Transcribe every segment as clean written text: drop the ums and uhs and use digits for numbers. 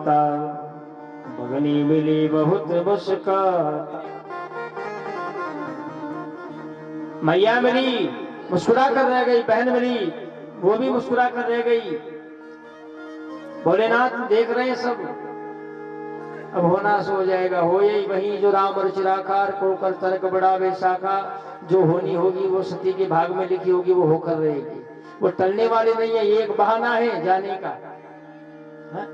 माता भगनी मिली बहुत मुस्काता। मैया मिली मुस्कुरा कर रह गई, बहन मिली वो भी मुस्कुरा कर रह गई। भोलेनाथ देख रहे हैं सब, अब होना सो जाएगा, हो यही वही जो राम रच राखार को कर तर्क बड़ा वे शाखा। जो होनी होगी वो सती के भाग में लिखी होगी वो होकर रहेगी, वो टलने वाली नहीं है, ये एक बहाना है जाने का। हा?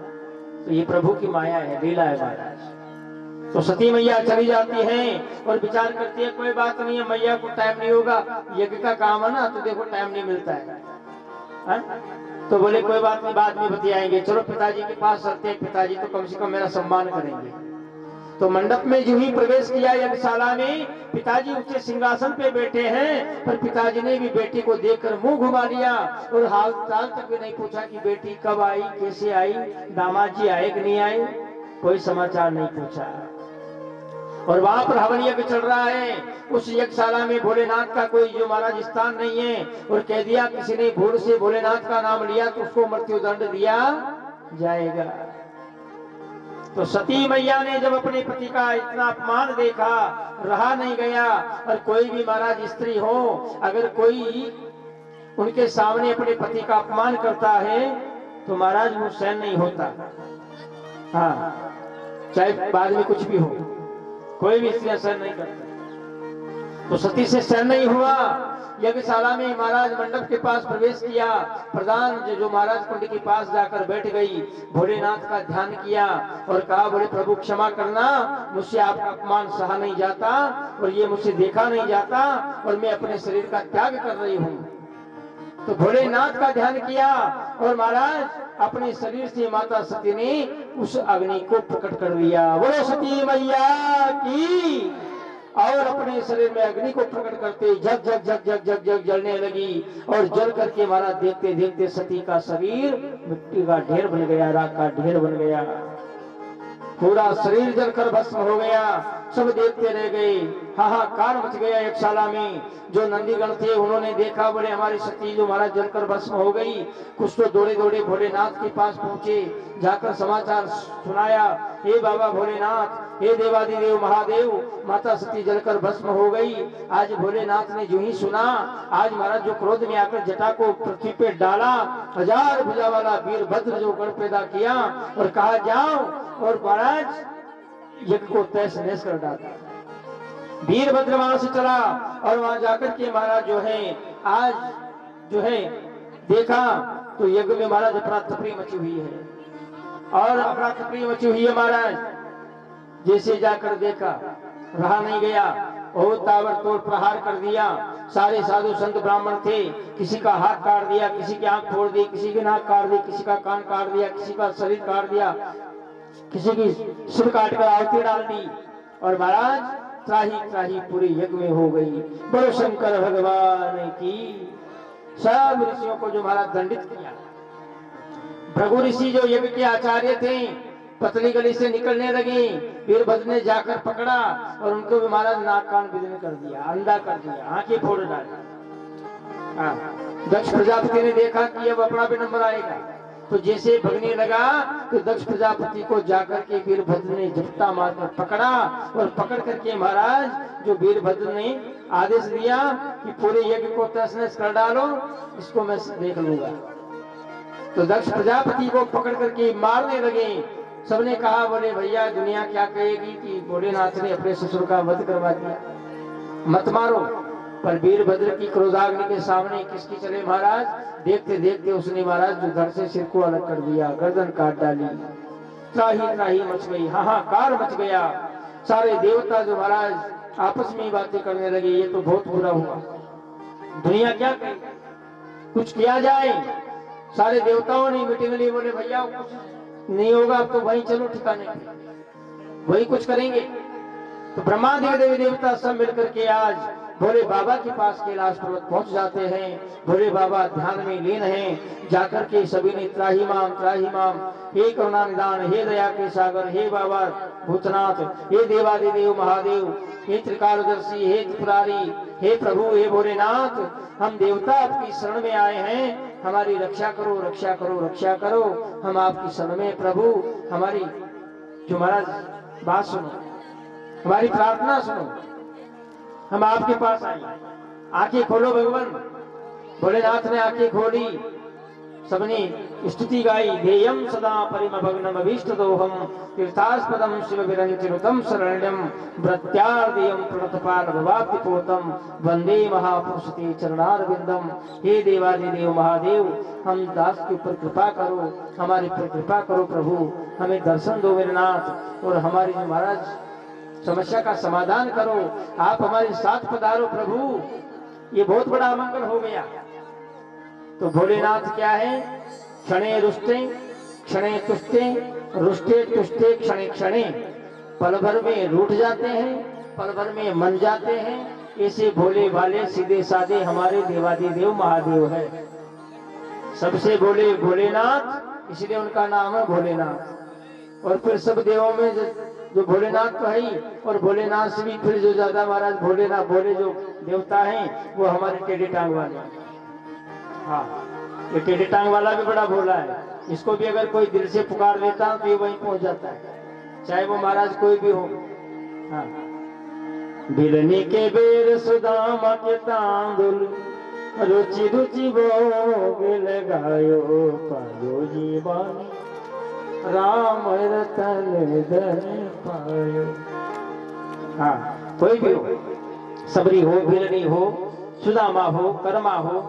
तो ये प्रभु की माया है, लीला है महाराज। तो सती मैया चली जाती हैं और विचार करती है कोई बात नहीं है, मैया को टाइम नहीं होगा, यज्ञ का काम है ना, तो देखो टाइम नहीं मिलता है। हा? तो बोले कोई बात नहीं, बाद में बतियाएंगे, चलो पिताजी के पास चलते हैं, पिताजी तो कम से कम मेरा सम्मान करेंगे। तो मंडप में जो ही प्रवेश किया यज्ञशाला में, पिताजी ऊंचे सिंहासन पे बैठे हैं, पर पिताजी ने भी बेटी को देखकर मुंह घुमा लिया और हाल चाल तक भी नहीं पूछा कि बेटी कब आई, कैसे आई, दामाद जी आए कि नहीं आए, कोई समाचार नहीं पूछा। और वहां पर हवन यज्ञ चल रहा है, उस यज्ञशाला में भोलेनाथ का कोई जो महाराज स्थान नहीं है, और कह दिया किसी ने भूल से भोलेनाथ का नाम लिया तो उसको मृत्युदंड दिया जाएगा। तो सती मैया ने जब अपने पति का इतना अपमान देखा, रहा नहीं गया। और कोई भी महाराज स्त्री हो, अगर कोई उनके सामने अपने पति का अपमान करता है तो महाराज वो सहन नहीं होता। हाँ, चाहे बाद में कुछ भी हो, कोई भी स्त्री सहन नहीं करता। तो सती से सहन नहीं हुआ, यज्ञशाला में महाराज मंडप के पास प्रवेश किया, प्रधान जो महाराज कुंड के पास जाकर बैठ गई, भोलेनाथ का ध्यान किया और कहा बोले प्रभु क्षमा करना, मुझसे आपका अपमान सहा नहीं जाता और ये मुझसे देखा नहीं जाता और मैं अपने शरीर का त्याग कर रही हूँ। तो भोलेनाथ का ध्यान किया और महाराज अपने शरीर से माता सती ने उस अग्नि को प्रकट कर दिया। बोलो सती मैया की। और अपने शरीर में अग्नि को प्रकट करते जग जग जग जग जग जग जलने लगी और जल करके महाराज देखते देखते सती का शरीर मिट्टी का ढेर बन गया, राख का ढेर बन गया, पूरा शरीर जलकर भस्म हो गया। सब देखते रह गए, हाहाकार मच गया यज्ञशाला में। जो नंदीगण थे उन्होंने देखा, बोले हमारी सती जो महाराज जलकर भस्म हो गई। कुछ तो दौड़े दौड़े भोलेनाथ के पास पहुंचे, जाकर समाचार सुनाया, हे बाबा भोलेनाथ, हे देवादिदेव महादेव, माता सती जलकर भस्म हो गई। आज भोलेनाथ ने जो ही सुना, आज महाराज जो क्रोध में आकर जटा को पृथ्वी पे डाला, 1000 भुजा वाला वीरभद्र जो गण पैदा किया और कहा जाओ और महाराज यज्ञ को तहस नहस कर डाला। वीरभद्र वहां से चला और वहां जाकर के महाराज जो है आज जो है देखा तो यज्ञ में महाराज अफरा तफरी मची हुई है और अफरा तफरी मची हुई है। महाराज जैसे जाकर देखा, रहा नहीं गया, बहुत ताबड़तोड़ प्रहार कर दिया। सारे साधु संत ब्राह्मण थे, किसी का हाथ काट दिया, किसी की आंख फोड़ दी, किसी की नाक काट दी, किसी का कान काट दिया, किसी का शरीर काट दिया, किसी की सिर काट कर आहुति डाल दी और महाराज त्राही त्राही पूरे यज्ञ में हो गई। बड़ो शंकर भगवान की। सब ऋषियों को जो महाराज दंडित किया। भृगु ऋषि जो यज्ञ के आचार्य थे पतली गली से निकलने लगे, वीरभद्र ने जाकर पकड़ा और उनको भी महाराज नाक कान विदीर्ण कर दिया, अंधा कर दिया, आंखें फोड़ डाली। दक्ष प्रजापति ने देखा कि अब अपना भी नंबर आएगा, तो जैसे भगने लगा तो दक्ष प्रजापति को जाकर के वीरभद्र ने झपटा मारकर पकड़ा और पकड़ करके महाराज जो वीरभद्र ने आदेश दिया कि पूरे यज्ञ को तहस नहस कर डालो, इसको मैं देख लूंगा। तो दक्ष प्रजापति को पकड़ करके मारने लगे। सबने कहा बोले भैया दुनिया क्या कहेगी कि भोलेनाथ ने अपने ससुर का वध करवा दिया, मत मारो। पर वीरभद्र की क्रोधाग्नि के सामने किसकी चले महाराज। देखते देखते उसने महाराज जो धड़ से सिर को अलग कर दिया, गर्दन काट डाली। त्राही त्राही मच गई, हाहाकार मच गया। सारे देवता जो महाराज आपस में बातें करने लगे, ये तो बहुत बुरा हुआ, दुनिया क्या कहे, कुछ किया जाए। सारे देवताओं ने मीटिंग ली, बोले भैया कुछ नहीं होगा, अब तो वही चलो ठिकाने, वही कुछ करेंगे। तो ब्रह्मादि देवी देवता सब मिलकर के आज भोले बाबा के पास कैलाश पर्वत पहुंच जाते हैं। भोले बाबा ध्यान में लीन हैं। जाकर के सभी ने त्राही माम, हे करुणा निदान, हे दया के सागर, हे बाबा भूतनाथ, हे देवादिदेव महादेव, हे त्रिकालदर्शी, हे त्रिपुरारी, हे प्रभु, हे भोलेनाथ, हम देवता आपकी शरण में आए हैं, हमारी रक्षा करो, रक्षा करो, रक्षा करो। हम आपकी शरण में प्रभु, हमारी जो महाराज बात सुनो, हमारी प्रार्थना सुनो, हम आपके पास आए। आंखें खोलो भगवान। भोलेनाथ ने आंखें खोली, सबने स्तुति गाई। ध्येयं सदा परिमभग्नम अभीष्टदोहम तीर्थास्पदम शिव विरंचिनुतम शरण्यम भृत्यार्दियम प्रणतपाल भवाप्तिपोतम वंदे महापुरुष ते चरणारविंदम। हे देवादिदेव महादेव, हम दास के ऊपर कृपा करो, हमारे ऊपर कृपा करो प्रभु, हमें दर्शन दो मेरे नाथ, और हमारी जो महाराज समस्या का समाधान करो। आप हमारे साथ पधारो प्रभु, ये बहुत बड़ा मंगल हो गया। तो भोलेनाथ क्या है? क्षणे रुष्टे क्षणे तुष्टे, रुष्टे तुष्टे क्षणे क्षणे, पल भर में रूठ जाते हैं, पल भर में मन जाते हैं। ऐसे भोले भाले सीधे साधे हमारे देवादिदेव महादेव है। सबसे भोले भोलेनाथ, इसलिए उनका नाम है भोलेनाथ। और फिर सब देवों में जो भोलेनाथ तो है ही, और भोलेनाथ से भी फिर जो ज्यादा महाराज भोलेनाथ भोले जो देवता हैं वो हमारे टेढ़े टांग वाले। हाँ, ये टेढ़े टांग वाला भी बड़ा भोला है। इसको भी अगर कोई दिल से पुकार लेता तो ये वहीं पहुंच जाता है, चाहे वो महाराज कोई भी हो। हाँ, बिलनी के बेर सुदामा के तांदुल, रुचि रुचि भोग लगायो, पायो जीवन राम रतन धन पायो। हाँ, कोई भी हो, सबरी हो, बिलनी हो, सुदामा हो, कर्मा हो।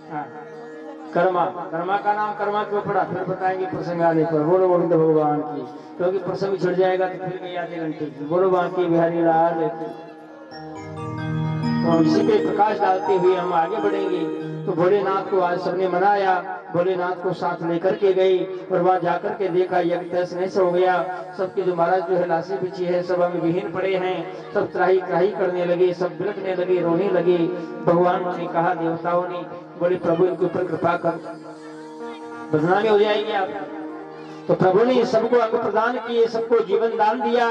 हाँ, कर्मा, कर्मा का नाम कर्मा क्यों पड़ा फिर बताएंगे प्रसंग आने पर। बोलो गोविंद भगवान की, क्योंकि प्रसंग छुट जाएगा तो फिर गई आधे घंटे की। बोलो बांकी बिहारी लाल की। तो इसी पे प्रकाश डालते हुए हम आगे बढ़ेंगे। तो भोलेनाथ को आज सबने मनाया, भोलेनाथ को साथ लेकर के गई, और वहां जाकर के देखा यज्ञ तहस नहस हो गया। सबके जो महाराज जो है लाशें बिछी है, सब हमें विहीन पड़े हैं, सब त्राही त्राही करने लगे, सब बिलखने लगे, रोने लगे। भगवान ने कहा, देवताओं ने बोले प्रभु इनके ऊपर कृपा कर, बदनामी हो जाएगी आप। तो प्रभु ने सबको अंग प्रदान किए, सबको जीवन दान दिया,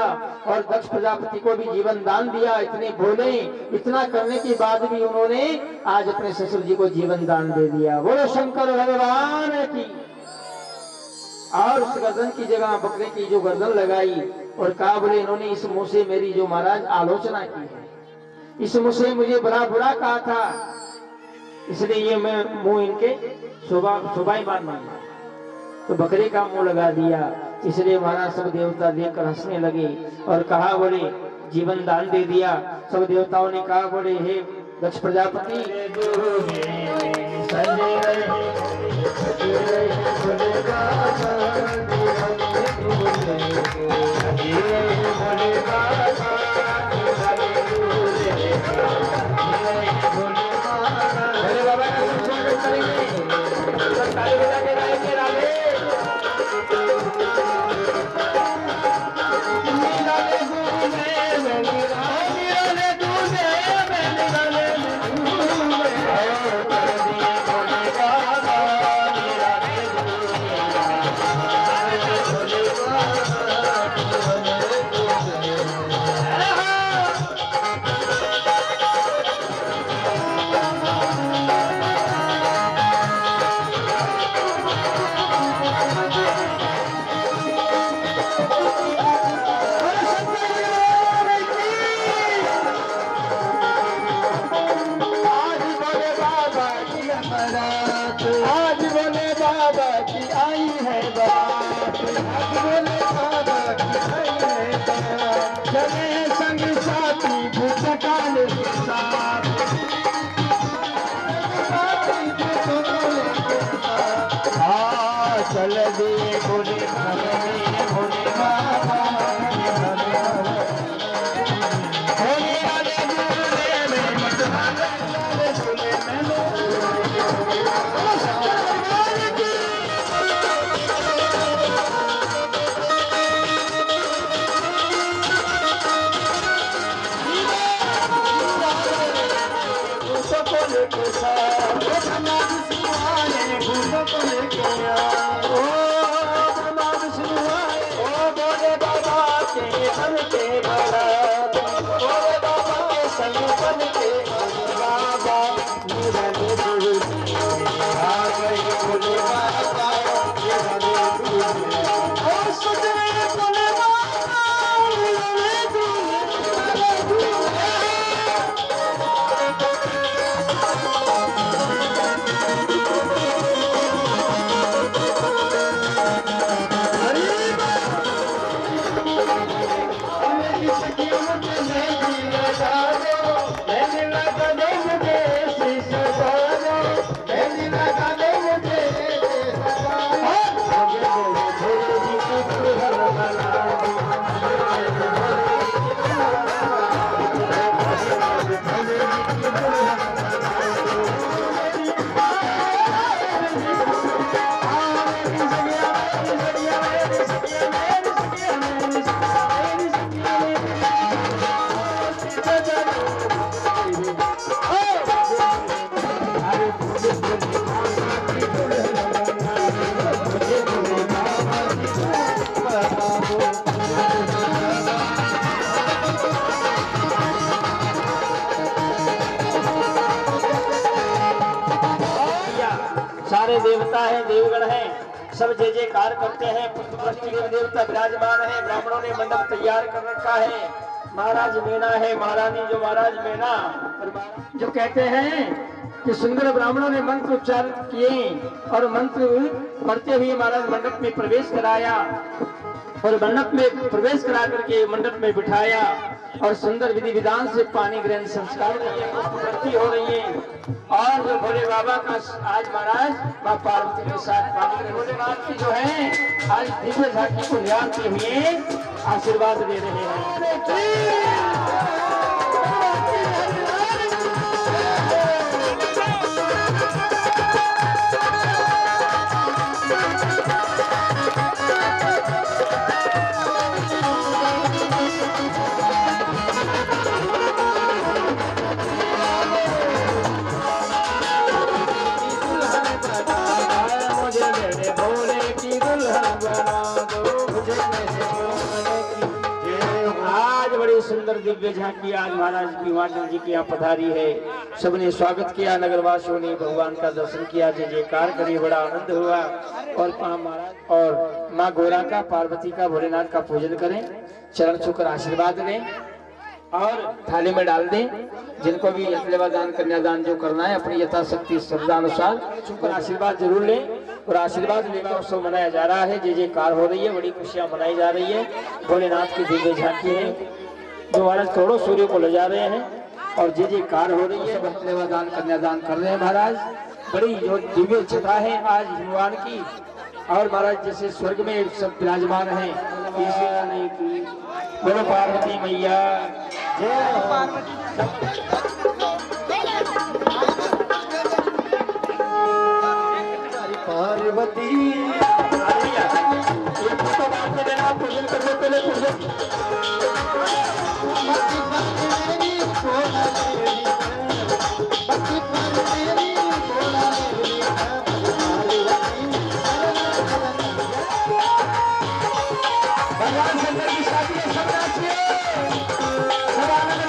और दक्ष प्रजापति को भी जीवन दान दिया। इतने बोले, इतना करने के बाद भी उन्होंने आज अपने ससुर जी को जीवन दान दे दिया। बोलो शंकर भगवान की। और उस गर्दन की जगह बकरे की जो गर्दन लगाई, और कहा बोले इन्होंने इस मुंह से मेरी जो महाराज आलोचना की है, इस मुंह से मुझे बड़ा बुरा कहा था, इसलिए ये मैं मुंह इनके शोभा ही मान। तो बकरे का मुंह लगा दिया। इसलिए महाराज सब देवता देखकर हंसने लगे और कहा बोले जीवन दान दे दिया। सब देवताओं ने कहा बोले हे दक्ष प्रजापति, सारे देवता हैं, देवगण हैं, सब जय जयकार करते हैं। देवता विराजमान है। ब्राह्मणों ने मंडप तैयार कर रखा है। महाराज मीना है, महारानी जो महाराज मीना जो कहते हैं कि सुंदर ब्राह्मणों ने मंत्र उच्चारण किए और मंत्र पढ़ते हुए महाराज मंडप में प्रवेश कराया और मंडप में प्रवेश करा करके मंडप में बिठाया और सुंदर विधि विधान से पानी ग्रहण संस्कार हो रही है। और जो भोले बाबा का आज महाराज माँ पार्वती के साथ पानी ग्रहण भोलेनाथ की जो है आज दिव्य झांकी को निहारते हुए आशीर्वाद दे रहे हैं। सुंदर दिव्य झांकी आज महाराज की हिमाचल जी के यहाँ पधारी है। सबने स्वागत किया, नगरवासियों ने भगवान का दर्शन किया, जय जयकार करी, बड़ा आनंद हुआ। और महाराज और माँ गोरा का, पार्वती का, भोलेनाथ का पूजन करें, चरण छूकर आशीर्वाद लें और थाली में डाल दें। जिनको भी अतलेवा दान, कन्यादान जो करना है अपनी यथाशक्ति श्रद्धानुसार छूकर आशीर्वाद जरूर लें। और आशीर्वाद लेवा उत्सव मनाया जा रहा है, जय जयकार हो रही है, बड़ी खुशियां मनाई जा रही है। भोलेनाथ की दिव्य झांकी है जो महाराज करोड़ों सूर्य को ले जा रहे हैं और जय जयकार हो रही है। अतलेवा दान, कन्यादान कर रहे हैं महाराज। बड़ी जो दिव्य छटा है आज भगवान की। और महाराज जैसे स्वर्ग में सब विराजमान है, बोलो पार्वती मैया जय। पार्वती पूजन कर लो, पहले पूजन भगवान शंकर की शादी है, सब नाचिए, सब आनंद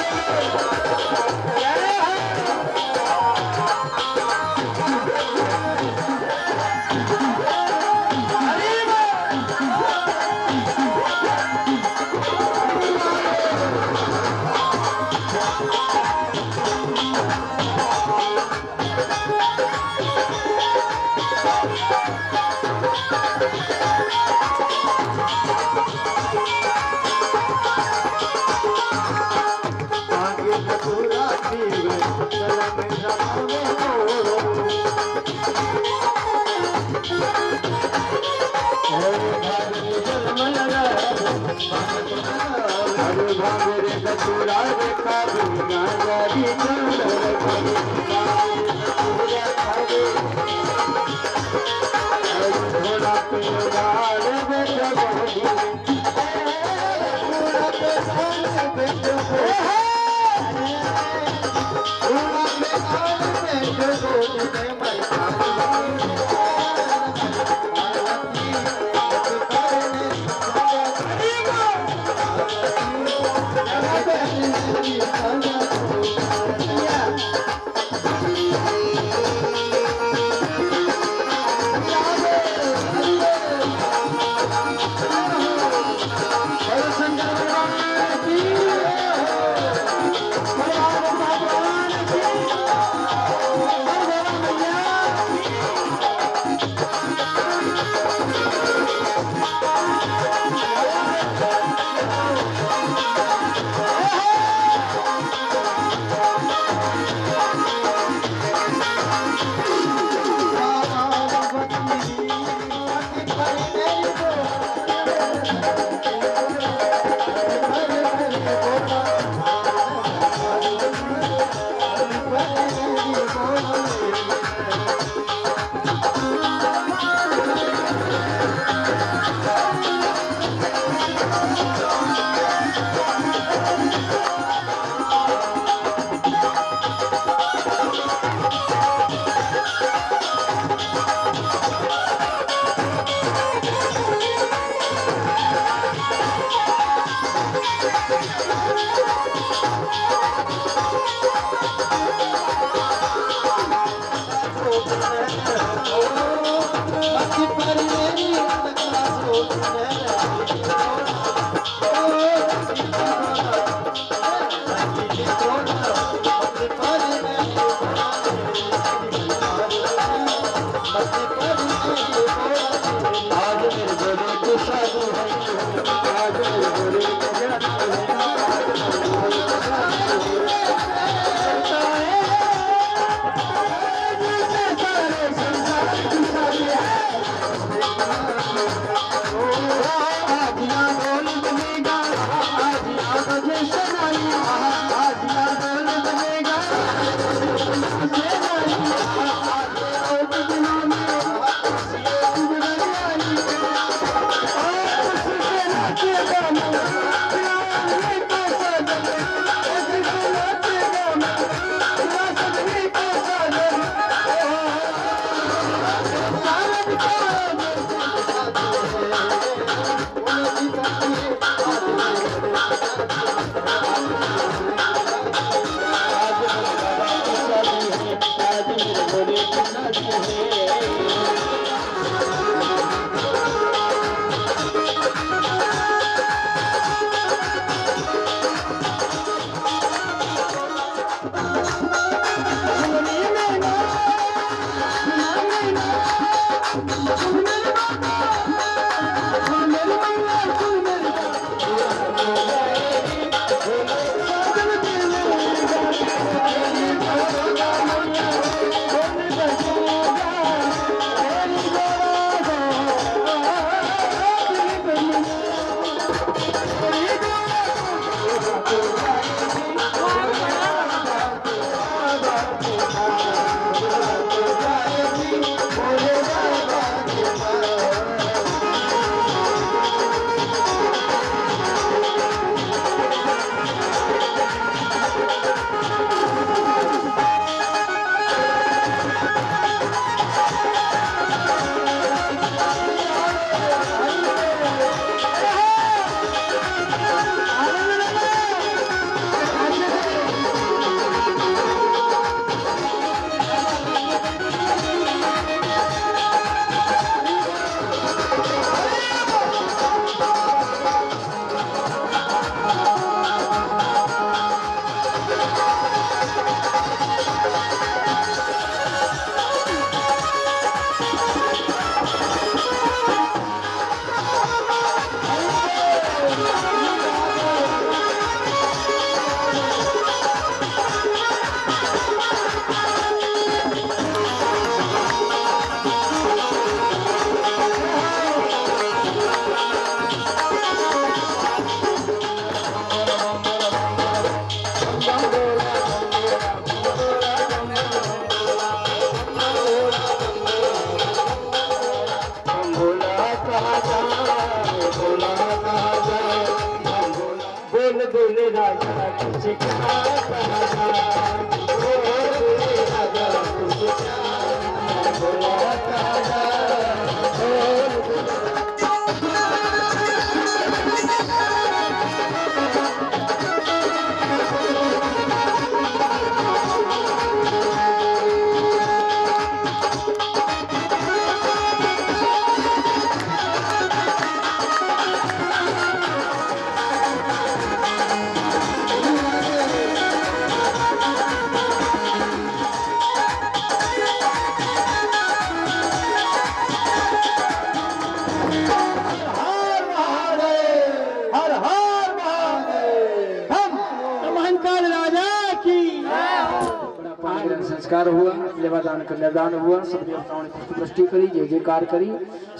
संस्कार हुआ, लेवादान कन्यादान हुआ, सब देवताओं ने पुष्टि करी, जय जयकार करी,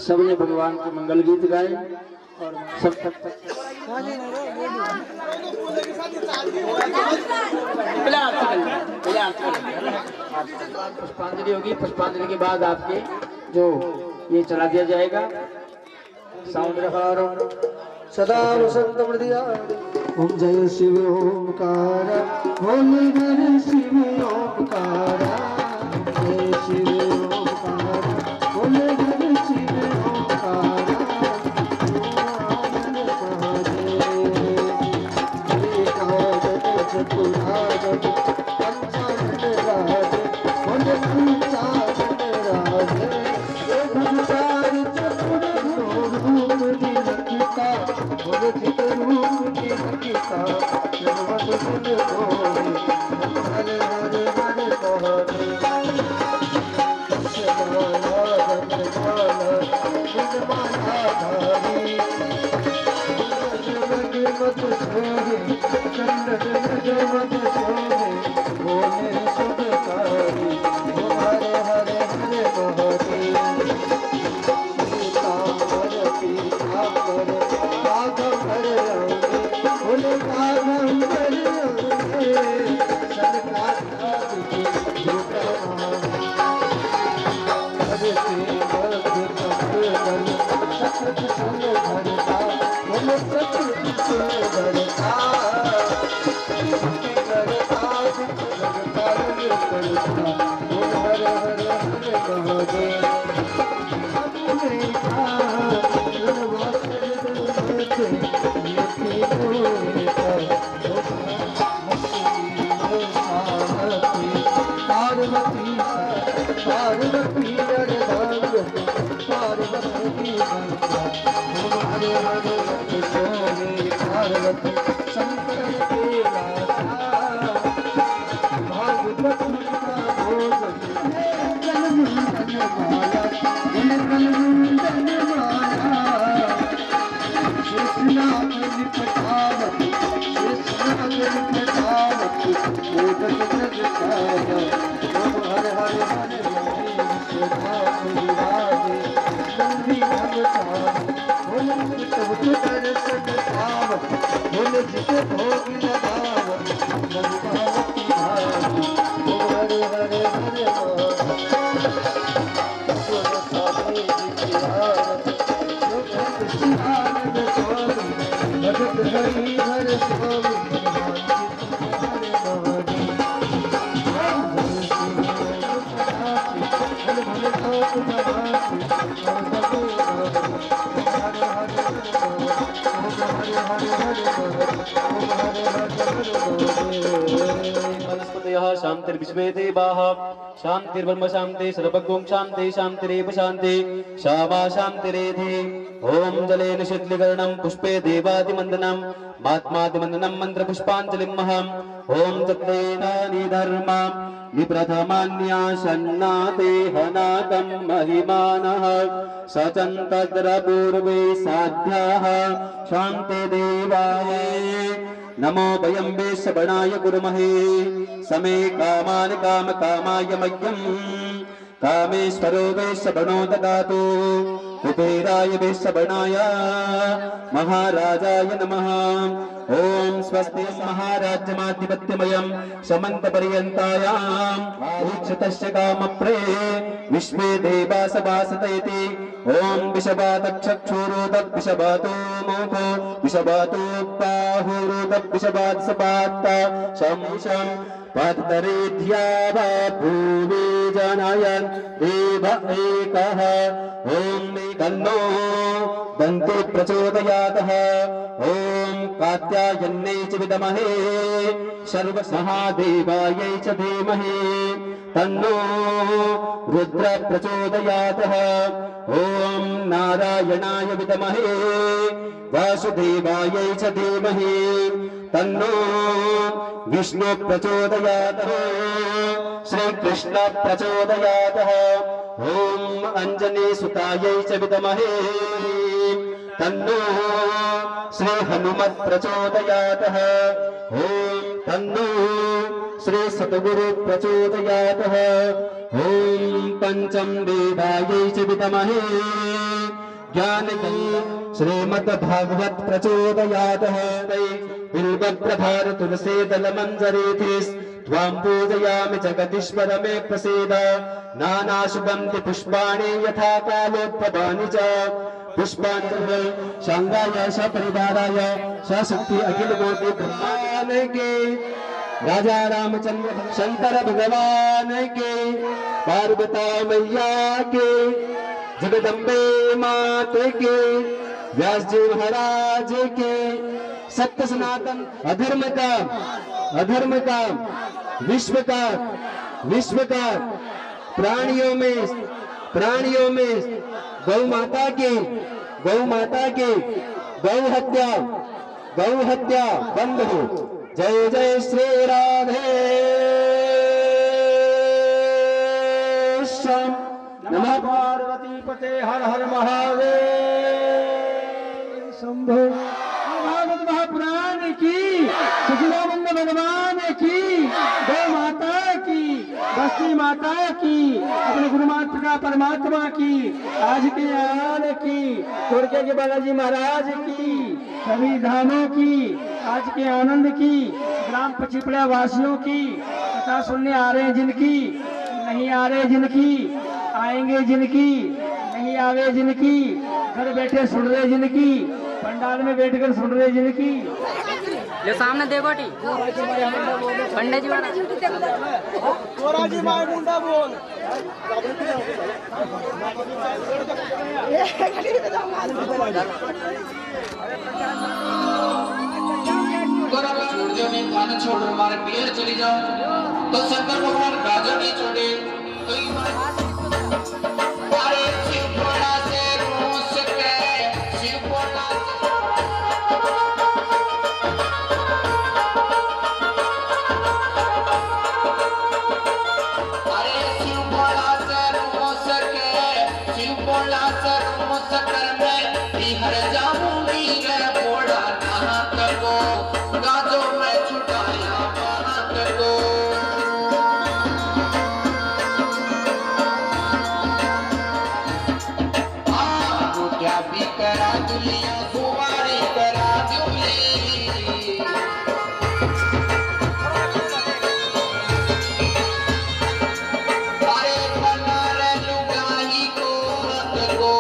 सबने भगवान के मंगल गीत गाए और सब तक पुष्पांजलि होगी। पुष्पांजलि के बाद आपके जो ये चला दिया जाएगा साउंड रखा सदा वसंत मृदिया। ओम जय शिव ओंकार, ओम जय शिव ओंकार, जय शिव ओंकार, ओम जय शिव ओंकार। जित रूप की गीता सर्वत गुण गोरे हर हर हर महादेव माला रंगमाला गुणमाला धारी मत सोहे चंदन मत सोहे बोले सुखकारी हरे हरे हरे महादेव पीताम्बर पीताम्बर कागंबर अंगे बोले कागंबर अंगे सरकार पार्वती पार्वती शंकर के भागवत हरे हरे हरे बोले जिसे भोग लगाव भगवती भावी हरे हरे हरे भगत हरि हर स्वामी वनस्पतयः शान्तिर्विश्वे देवाः शान्तिर्ब्रह्म शान्ति सर्वगुं शान्ति शान्तिरेव शान्ति श्यामा शान्तिरेधि ॐ जलेन शीतलीकरणं पुष्पे देवादिवन्दनं महात्मादिवन्दनं मन्त्रपुष्पाञ्जलिं महम् ॐ तत्तेनानि धर्मा विप्रथमान्यासन्नाते हनाकं महिमानः सचन्तद्रपूर्वे साध्याः शान्ति देवाय नमो वयं वेश्यवणाय कुर्महे समे कामान् काम कामाय मह्यं कामेश्वरो वेश्यवणो ददातु कुबेराय वेश्यवणाय महाराजाय नमः ओम स्वस्ति महाराज्यमाधिपत्यमयं समन्तपर्यन्तायाम् उच्चतस्य कामप्रे विश्वे देवा सभासतेति ओम विषबातक्षक्षोरोदक विषबातो मोको विषबातो बाहुरोदक विषबात सपात्ता शंशं पतरेध्यावा भूमि जनायन् देव एकः ओम तन्नो दन्ते प्रचोदयातः ओम कात्यायन्यै च विद्महे सर्वसहादेवायै च धीमहि तन्नो रुद्र प्रचोदयातः ओम नारायणाय विद्महे वासुदेवायै च धीमहि तन्नो विष्णु प्रचोदयातः श्री कृष्ण प्रचोदयातः ओम अंजनी सुतायै च विद्महे तन्नो श्री हनुमत् प्रचोदयातः ओम तन्नो श्री सतगुरु प्रचोदयातः ओम पंचम वेदायै च विद्महे ज्ञानकं श्रीमद् भागवत प्रचोदयातः बिल्वप्रभार तुलसी दलमञ्जरीति त्वां पूजयामि जगदीश्वर मे प्रसीद नानाशुभन्ति पुष्पाणि यथा कालोत्पदानि च पुष्पाञ्जलि शांगाय सपरिवाराय सशक्ति अखिल कोटि ब्रह्मांड के राजा रामचंद्र शंकर भगवान के पार्वती मैया के जगदम्बे मात के व्यास जी महाराज के सत्य सनातन अधर्म का विश्व का प्राणियों में गौ माता के गौ हत्या बंद हो। जय जय श्री राधे श्याम। नमः पार्वती पते हर हर महादेव शंभो। भागवत महापुराण की, सचिदानंद भगवान की, गौ माता की, बस्ती माता की, अपने गुरु माता परमात्मा की, आज के आयान की, कुड़के के बालाजी महाराज की, सभी धामों की, आज के आनंद की, ग्राम पचिपड़ा वासियों की, कथा सुनने आ रहे हैं जिनकी, नहीं आ रहे जिनकी, आएंगे जिनकी, नहीं आवे जिनकी, घर बैठे सुन रहे जिनकी, पंडाल में बैठकर सुन रहे जिनकी। ले सामने देखो टी पंडित जी वाला जी माय मुंडा बोल। छोड़ दो नहीं खाना छोड़ हमारे पीर चली जाओ तो शंकर भगवान राजा नहीं छोड़े तो अरे शिवपुरा से रूस के शिवपुरा अरे शिवपुरा से रूस के शिवपुरा से रूस कर मैं बिहर जाऊंगी रे पोड़ा नाहक को गाजो मैं छुटाया बाहक को क्या भी करा दुनिया सुवारी करा दुली अरे बना रे लुगाई को रत को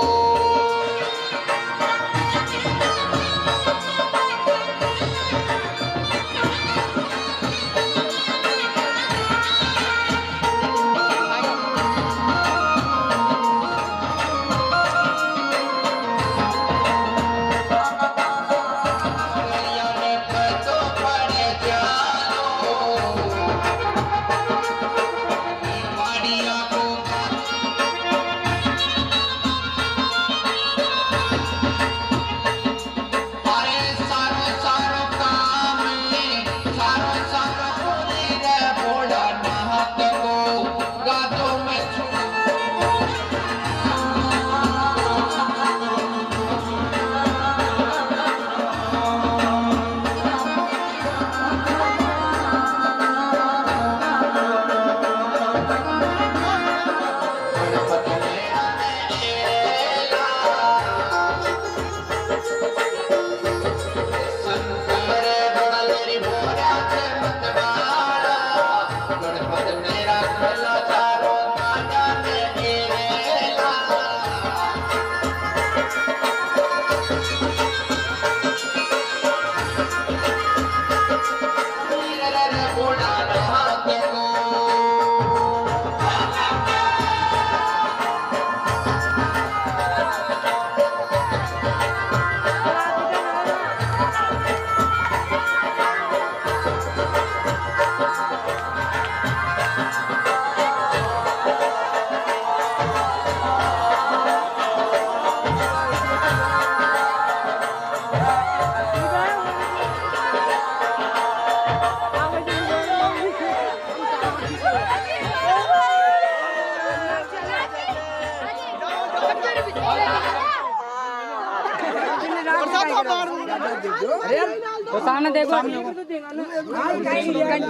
तो सामने देखो घंटी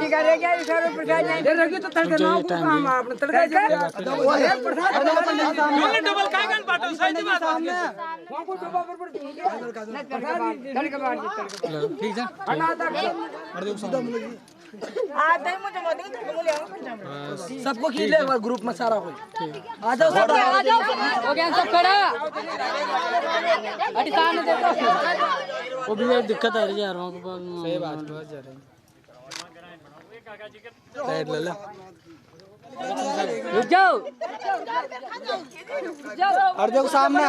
का रह गया इशारों प्रसाद नहीं दे रखी तो तड़का ना काम आपने तड़का जो प्रसाद डबल काय गन बाटो सही बात सामने को डब्बा पर तड़का बांध ठीक है हटा तक आता है मुझे मत दे सबको खींच ले एक बार ग्रुप में सारा कोई आ जाओ सब आ जाओ हो गया सब खड़ा हटी सामने देखो वो भी एक दिक्कत आ रही है यार वहाँ के पास सही बात बहुत जा रही साइड ले ला रुक जाओ और देखो सामने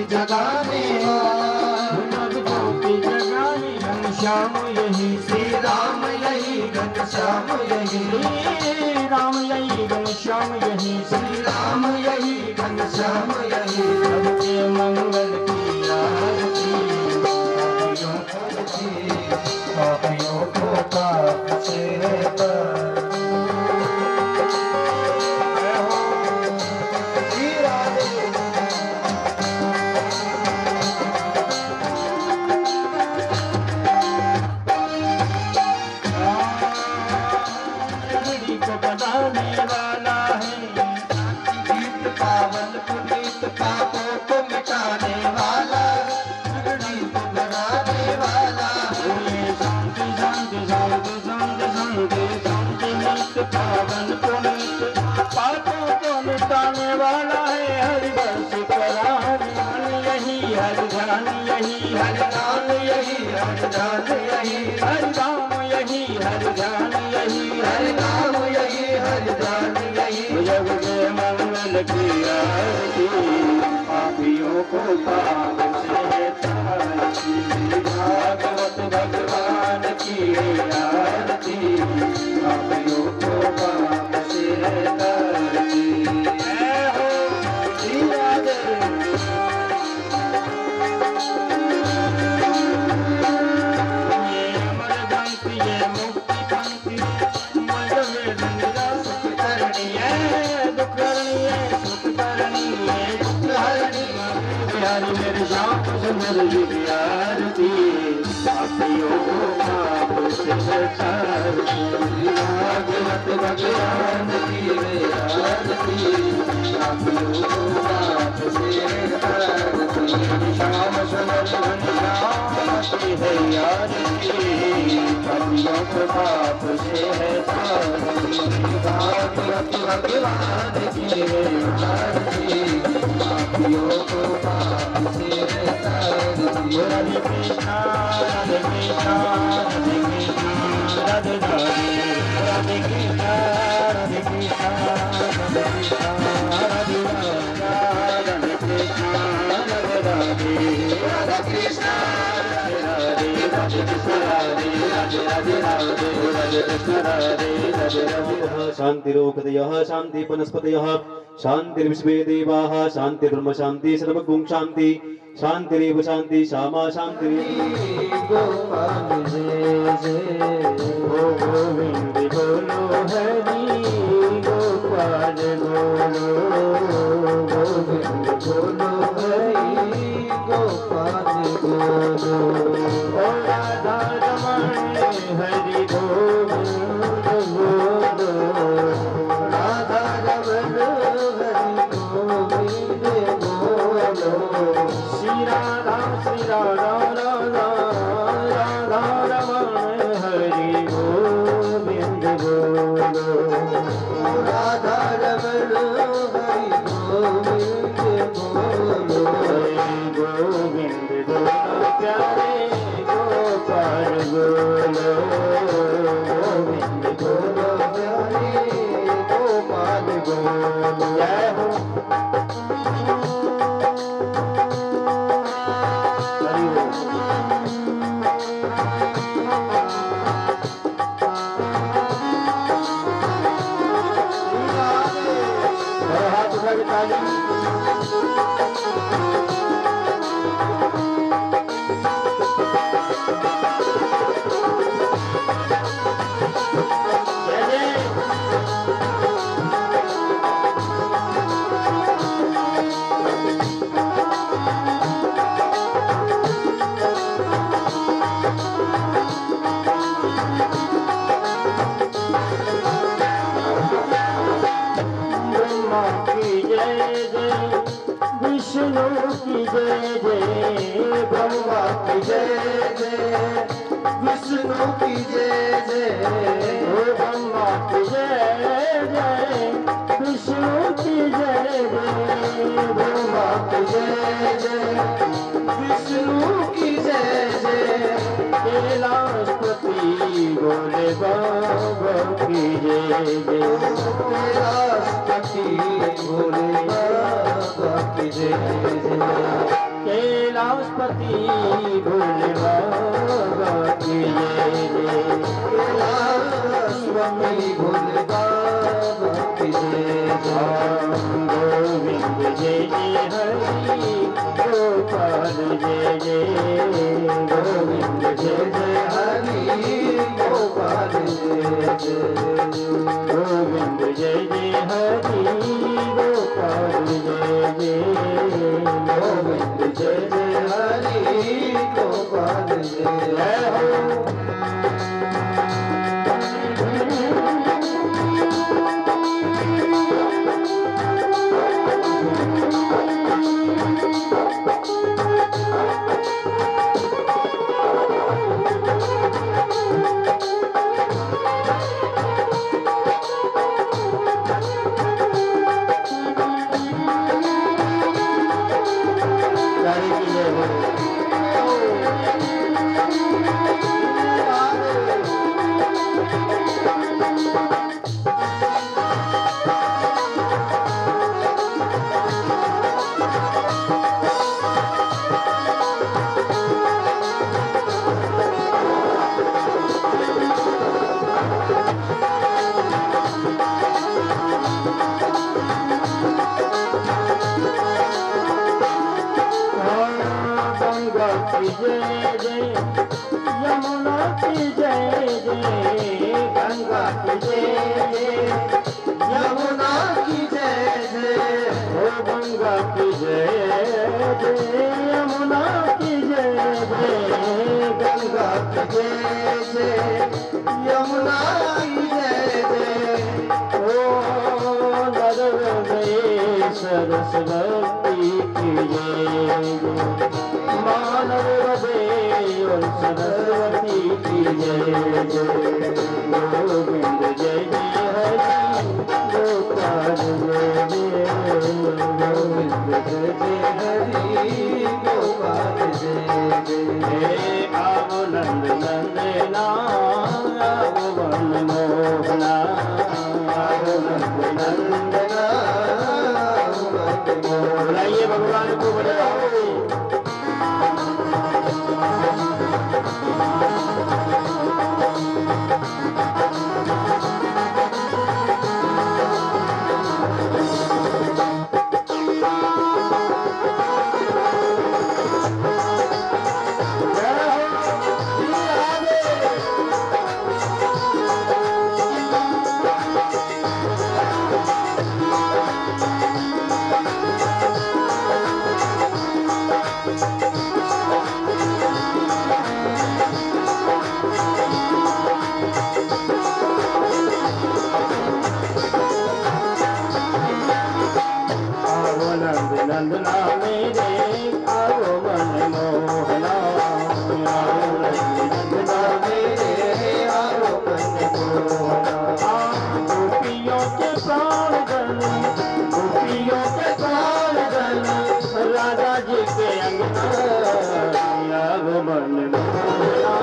जगाने घनश्याम यही, श्री राम यही घनश्याम यही, श्री राम यही घनश्याम यही, श्री राम यही घनश्याम यही। सबके मंगल की आरती, पापियों को पाप से पर। पावन पुनीत पापों को मिटाने वाला, गणित बनाने वाला, शांति शांति शांति शांति शांति शांति नित पावन पुनीत पापों को मिटाने वाला है। हरि बस परायण यही, हरि ध्यान यही, हरि नाम यही, हरि ध्यान यही, हरि नाम यही, हरि ध्यान यही, हरि नाम यही, हरि ध्यान यही। जग के मंगल की आरती, पापियों को पाप से तारती, भागवत भगवान की आरती, पापियों को पाप से तारती। जय हो श्री राधे। ये अमर ग्रंथि, ये मुक्ति पंक्ति, मन में रंगा सुख करनी है, दुख करनी है, सुख करनी है, दुख हरनी है। प्यारी मेरे श्याम सुंदर जी की आरती, पापियों को पाप से तारती, भागवत भगवान की आरती, पापियों को पाप से तारती। श्याम सुंदर घनश्याम की है आरती, पापियों को पाप से तारती, भागवत भगवान की आरती, पापियों को पाप से तारती। राधे कृष्णा राधे कृष्णा राधे कृष्णा राधे राधे, राधे कृष्णा राधे कृष्णा राधे कृष्णा राधे राधे, राधे कृष्णा राधे राधे, राधे कृष्णा राधे राधे, राधे कृष्णा राधे राधे, राधे राधे, राधे कृष्णा राधे राधे राधे। शान्तिरोपदयः शान्ति वनस्पतयः शान्तिर्विश्वे देवाः शान्तिर्ब्रह्म शान्ति सर्वगुण शान्ति, शान्तिरेव शान्ति श्यामा शान्ति। गोपाल जय जय ओ गोविंद बोलो हरि, गोपाल बोलो गोविंद बोलो हरि, गोपाल बोलो ओ राधा रमण हरि गोविंद बोलो, राधा रमण हरि गोविंद बोलो। श्री राधा राधा राधा रमण हरि गोविंद बोलो, राधा रमण हरि गोविंद बोलो। गोविंद बोलो प्यारे गोपाल बोलो, गोविंद बोलो प्यारे गोपाल बोलो। जय हो विष्णु की जय जय, ब्रह्मा की जय जय, विष्णु की जय जय, ब्रह्मा की जय जय, विष्णु की जय जय, ब्रह्मा की जय जय, विष्णु की जय जय, कैलाशपति भोले बाबा की जय जय, कैलाशपति भोले बाबा की जय जय। कैलाशपति भोले बाबा की जय जय स्वामी भोले बाबा की जय जय गोविंद जय जय हरि गोपाल जय जय गोविंद जय जय हरि गोपाल जय जय गोविंद जय जय हरि गोपाल जय जय गोविंद जय जय हरि गोपाल जय जय हो की जय जय यमुना की जय जय गंगा की जय जय यमुना की जय जय ओ गंगा की जय जय यमुना की जय जय गंगा की जय जय यमुना की जय जय ओ नर्मदे सरस्वती की जय जय मानव हृदय और सरस्वती की जय जय गोविंद जय जय हरि गोपाल जय जय गोविंद जय जय हरि गोपाल जय जय हे आवो नंद नंदना आवो मनमोहना आवो नंद नंदना बुलाइए भगवान को बुलाओ नंदना मेरे आओ मनमोहना आओ नंदना मेरे आओ मनमोहना गोपियों के प्राण धन गोपियों के प्राण धन राधा जी के अंगना आओ मनमोहना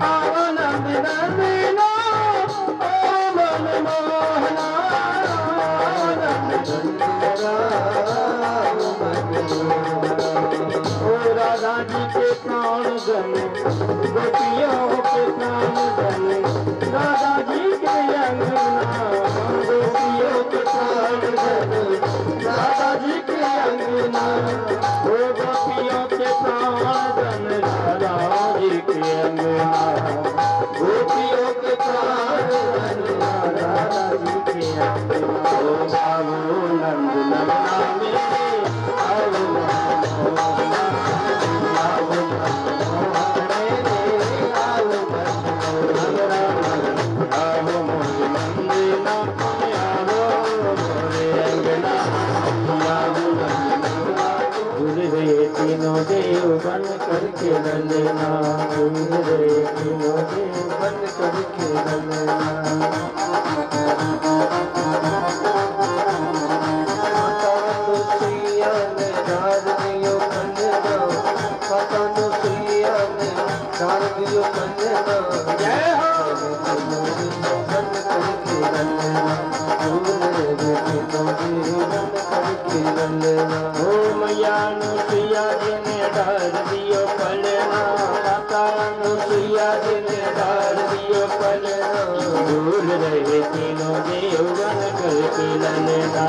आओ नंदना आओ मनमोहना आओ नंदना राधा जी के प्राण धन गोपियों के प्राण धन राधा जी के अंगना गोपियों के प्राण धन राधा जी के अंगना ओ गोपियों के प्राण धन राधा जी के अंगना गोपियों के प्राण धन राधा जी के अंगना ओ बाबू नंद नंदना मेरे आओ तीनों देव बन करके रंजना तीनों देव बन करके रंजना Naradiyo Kandana जय हो ओ मैया अनुसुईया जी ने डाल दियो पलना, माता अनुसुईया जी ने डाल दियो पलना, दूर रहे तीनों देवन करके ललना।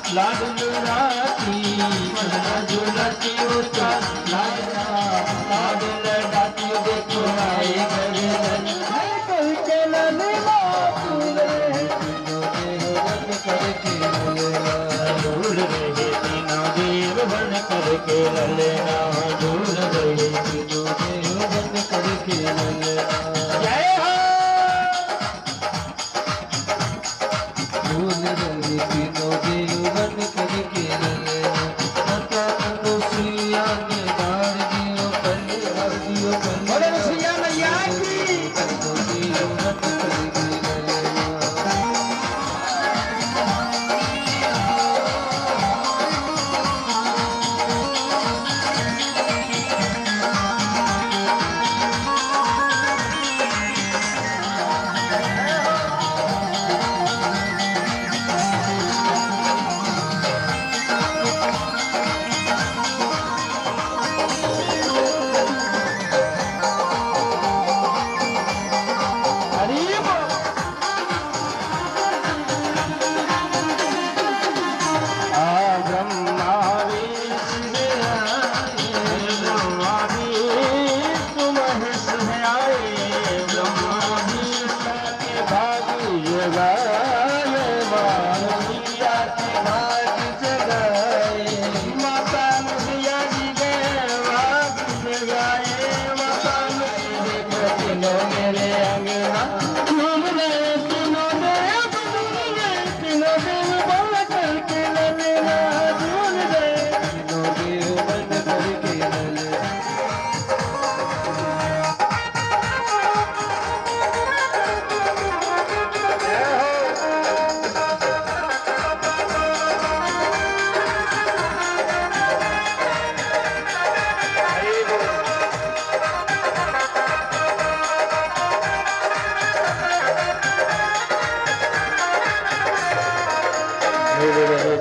लाड लुराती झुलती उसका लाडा, लाड लड़ाती देखो आए घर कल के ललना करके दूर रहे तीनों देव बन करके ललना, दूर रहे तीनों देव बन करके ललना। जय हो दूर रहे तीनों देव बन करके ललना, माता अनुसुईया ने डाल दियो पलना, दियो पलना, बोले अनुसुईया मैया की तीनों देव बन करके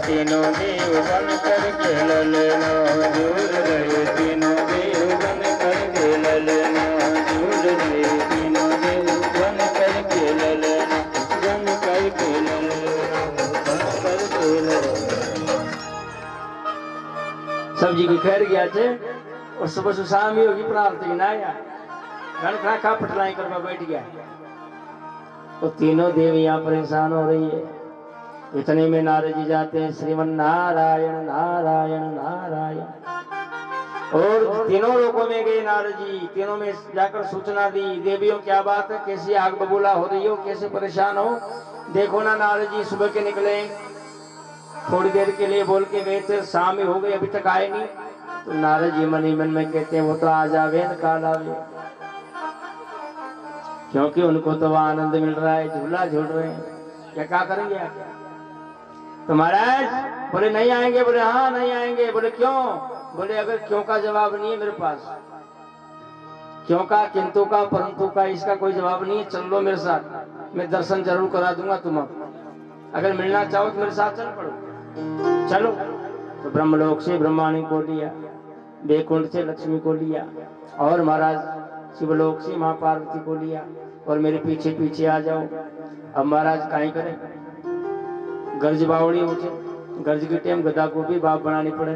तीनों देव बन करके ललना, दूर रहे तीनों देव बन करके ललना, दूर रहे तीनों देव बन करके ललना, बन करके ललना, बन करके ललना। सब जी की खैर गया थे और सुबह से शाम ही होगी प्रार्थना ना यार गण खा खा पटलाई करवा बैठ गया तो तीनों देव यहाँ परेशान हो रही है। इतने में नारद जी जाते हैं, श्रीमन नारायण नारायण नारायण। और तीनों लोगों में गए नारद जी, तीनों में जाकर सूचना दी, देवियों क्या बात है, कैसी आग बबूला हो रही हो, कैसे परेशान हो। देखो ना नारद जी सुबह के निकले, थोड़ी देर के लिए बोल के गए थे, शाम ही हो गई अभी तक आए नहीं। तो नारद जी मन ही मन में कहते हैं वो तो आज आवे न काल आवे, क्योंकि उनको तो वह आनंद मिल रहा है, झूला झूल रहे हैं। क्या करेंगे आप? तो महाराज बोले नहीं आएंगे, बोले हाँ नहीं आएंगे। बोले क्यों? बोले अगर क्यों का जवाब नहीं है मेरे पास, क्यों का, किंतु का, परंतु का, इसका कोई जवाब नहीं है। चल लो मेरे साथ, मैं दर्शन जरूर करा दूंगा तुम्हें। अगर मिलना चाहो तो मेरे साथ चल पड़ो, चलो। तो ब्रह्मलोक से ब्रह्माणी को लिया, बैकुंठ से लक्ष्मी को लिया, और महाराज शिवलोक से माँ पार्वती को लिया, और मेरे पीछे पीछे आ जाओ। अब महाराज काई करें, गर्ज बावड़ी उठे, गर्ज के टाइम गदा को भी बाप बनानी पड़े।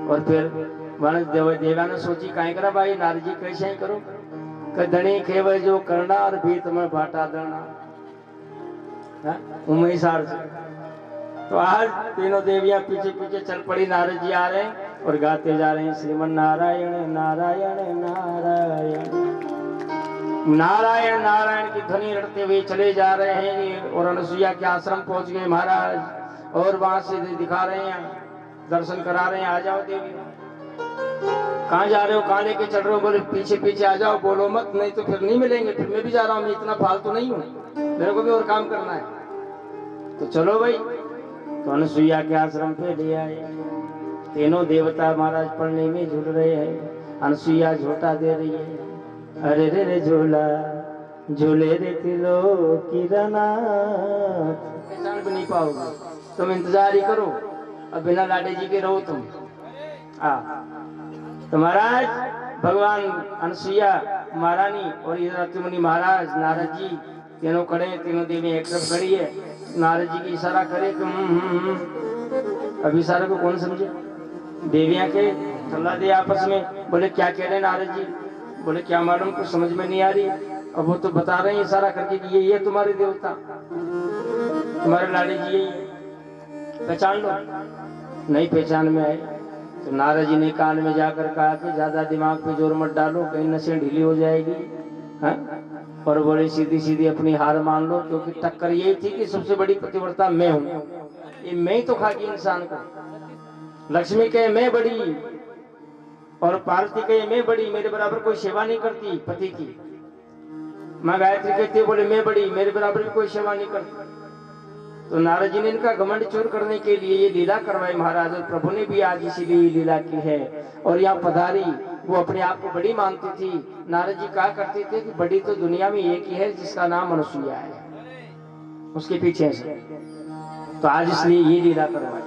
और फिर देवा ने सोची काई करा भाई, नारद जी कैसे ही करो, धनी खेवे जो करना और भीत में भाटा देना उमई सार से। तो आज तीनों देवियां पीछे पीछे चल पड़ी, नारद जी आ रहे हैं और गाते जा रहे हैं, श्रीमन नारायण नारायण नारायण नारायण नारायण की ध्वनि रटते हुए चले जा रहे हैं। और अनुसुईया के आश्रम पहुंच गए महाराज, और वहां से दिखा रहे हैं दर्शन करा रहे हैं, आ जाओ देवी। कहाँ जा रहे हो, कहाँ लेके चल रहे हो? बोले पीछे पीछे आ जाओ, बोलो मत, नहीं तो फिर नहीं मिलेंगे। फिर मैं भी जा रहा हूँ, मैं इतना फालतू नहीं हूँ, मेरे को भी और काम करना है। तो चलो भाई। तो अनसुईया के आश्रम पे ले आए। तीनों देवता महाराज पढ़ने में झूल रहे हैं। अनसुईया झोटा दे रही है, अरे रे रे झूला झूले रे तिलो किरणा। पहचान भी नहीं पाओगे, तुम इंतजार ही करो, अब बिना लाडे जी के रहो तुम। तो महाराज भगवान अनसुईया महारानी और मुनि महाराज नारद जी तीनों खड़े हैं। तीनों देवी एक तरफ खड़ी है। नारद जी की इशारा करे कि अभी इशारे को कौन समझे? देवियां के सलाह दे आपस में। बोले क्या कह रहे हैं नारद जी? बोले क्या मालूम, कुछ समझ में नहीं आ रही। अब वो तो बता रहे हैं इशारा करके कि ये तुम्हारे देवता, तुम्हारे लाडे जी, यही पहचान लो। नहीं पहचान में आए तो नारद जी ने कान में जाकर कहा कि ज्यादा दिमाग पे जोर मत डालो, कहीं नसें ढीली हो जाएगी। हाँ? और बोले सीधी सीधी अपनी हार मान लो, क्योंकि टक्कर यही थी कि सबसे बड़ी पतिव्रता मैं हूँ। ये मैं ही तो खागी इंसान को। लक्ष्मी कहे मैं बड़ी और पार्वती कहे मैं बड़ी, मेरे बराबर कोई सेवा नहीं करती पति की। माँ गायत्री कहती है, बोले मैं बड़ी, मेरे बराबर भी कोई सेवा नहीं करती। तो नारद जी ने इनका घमंड चूर करने के लिए ये लीला करवाई महाराज। और प्रभु ने भी आज इसीलिए लीला की है। और यहाँ पधारी, वो अपने आप को बड़ी मानती थी। नारद जी कहा करते थे कि बड़ी तो दुनिया में एक ही है जिसका नाम अनसुईया है, उसके पीछे से। तो आज इसलिए ये लीला करवाई।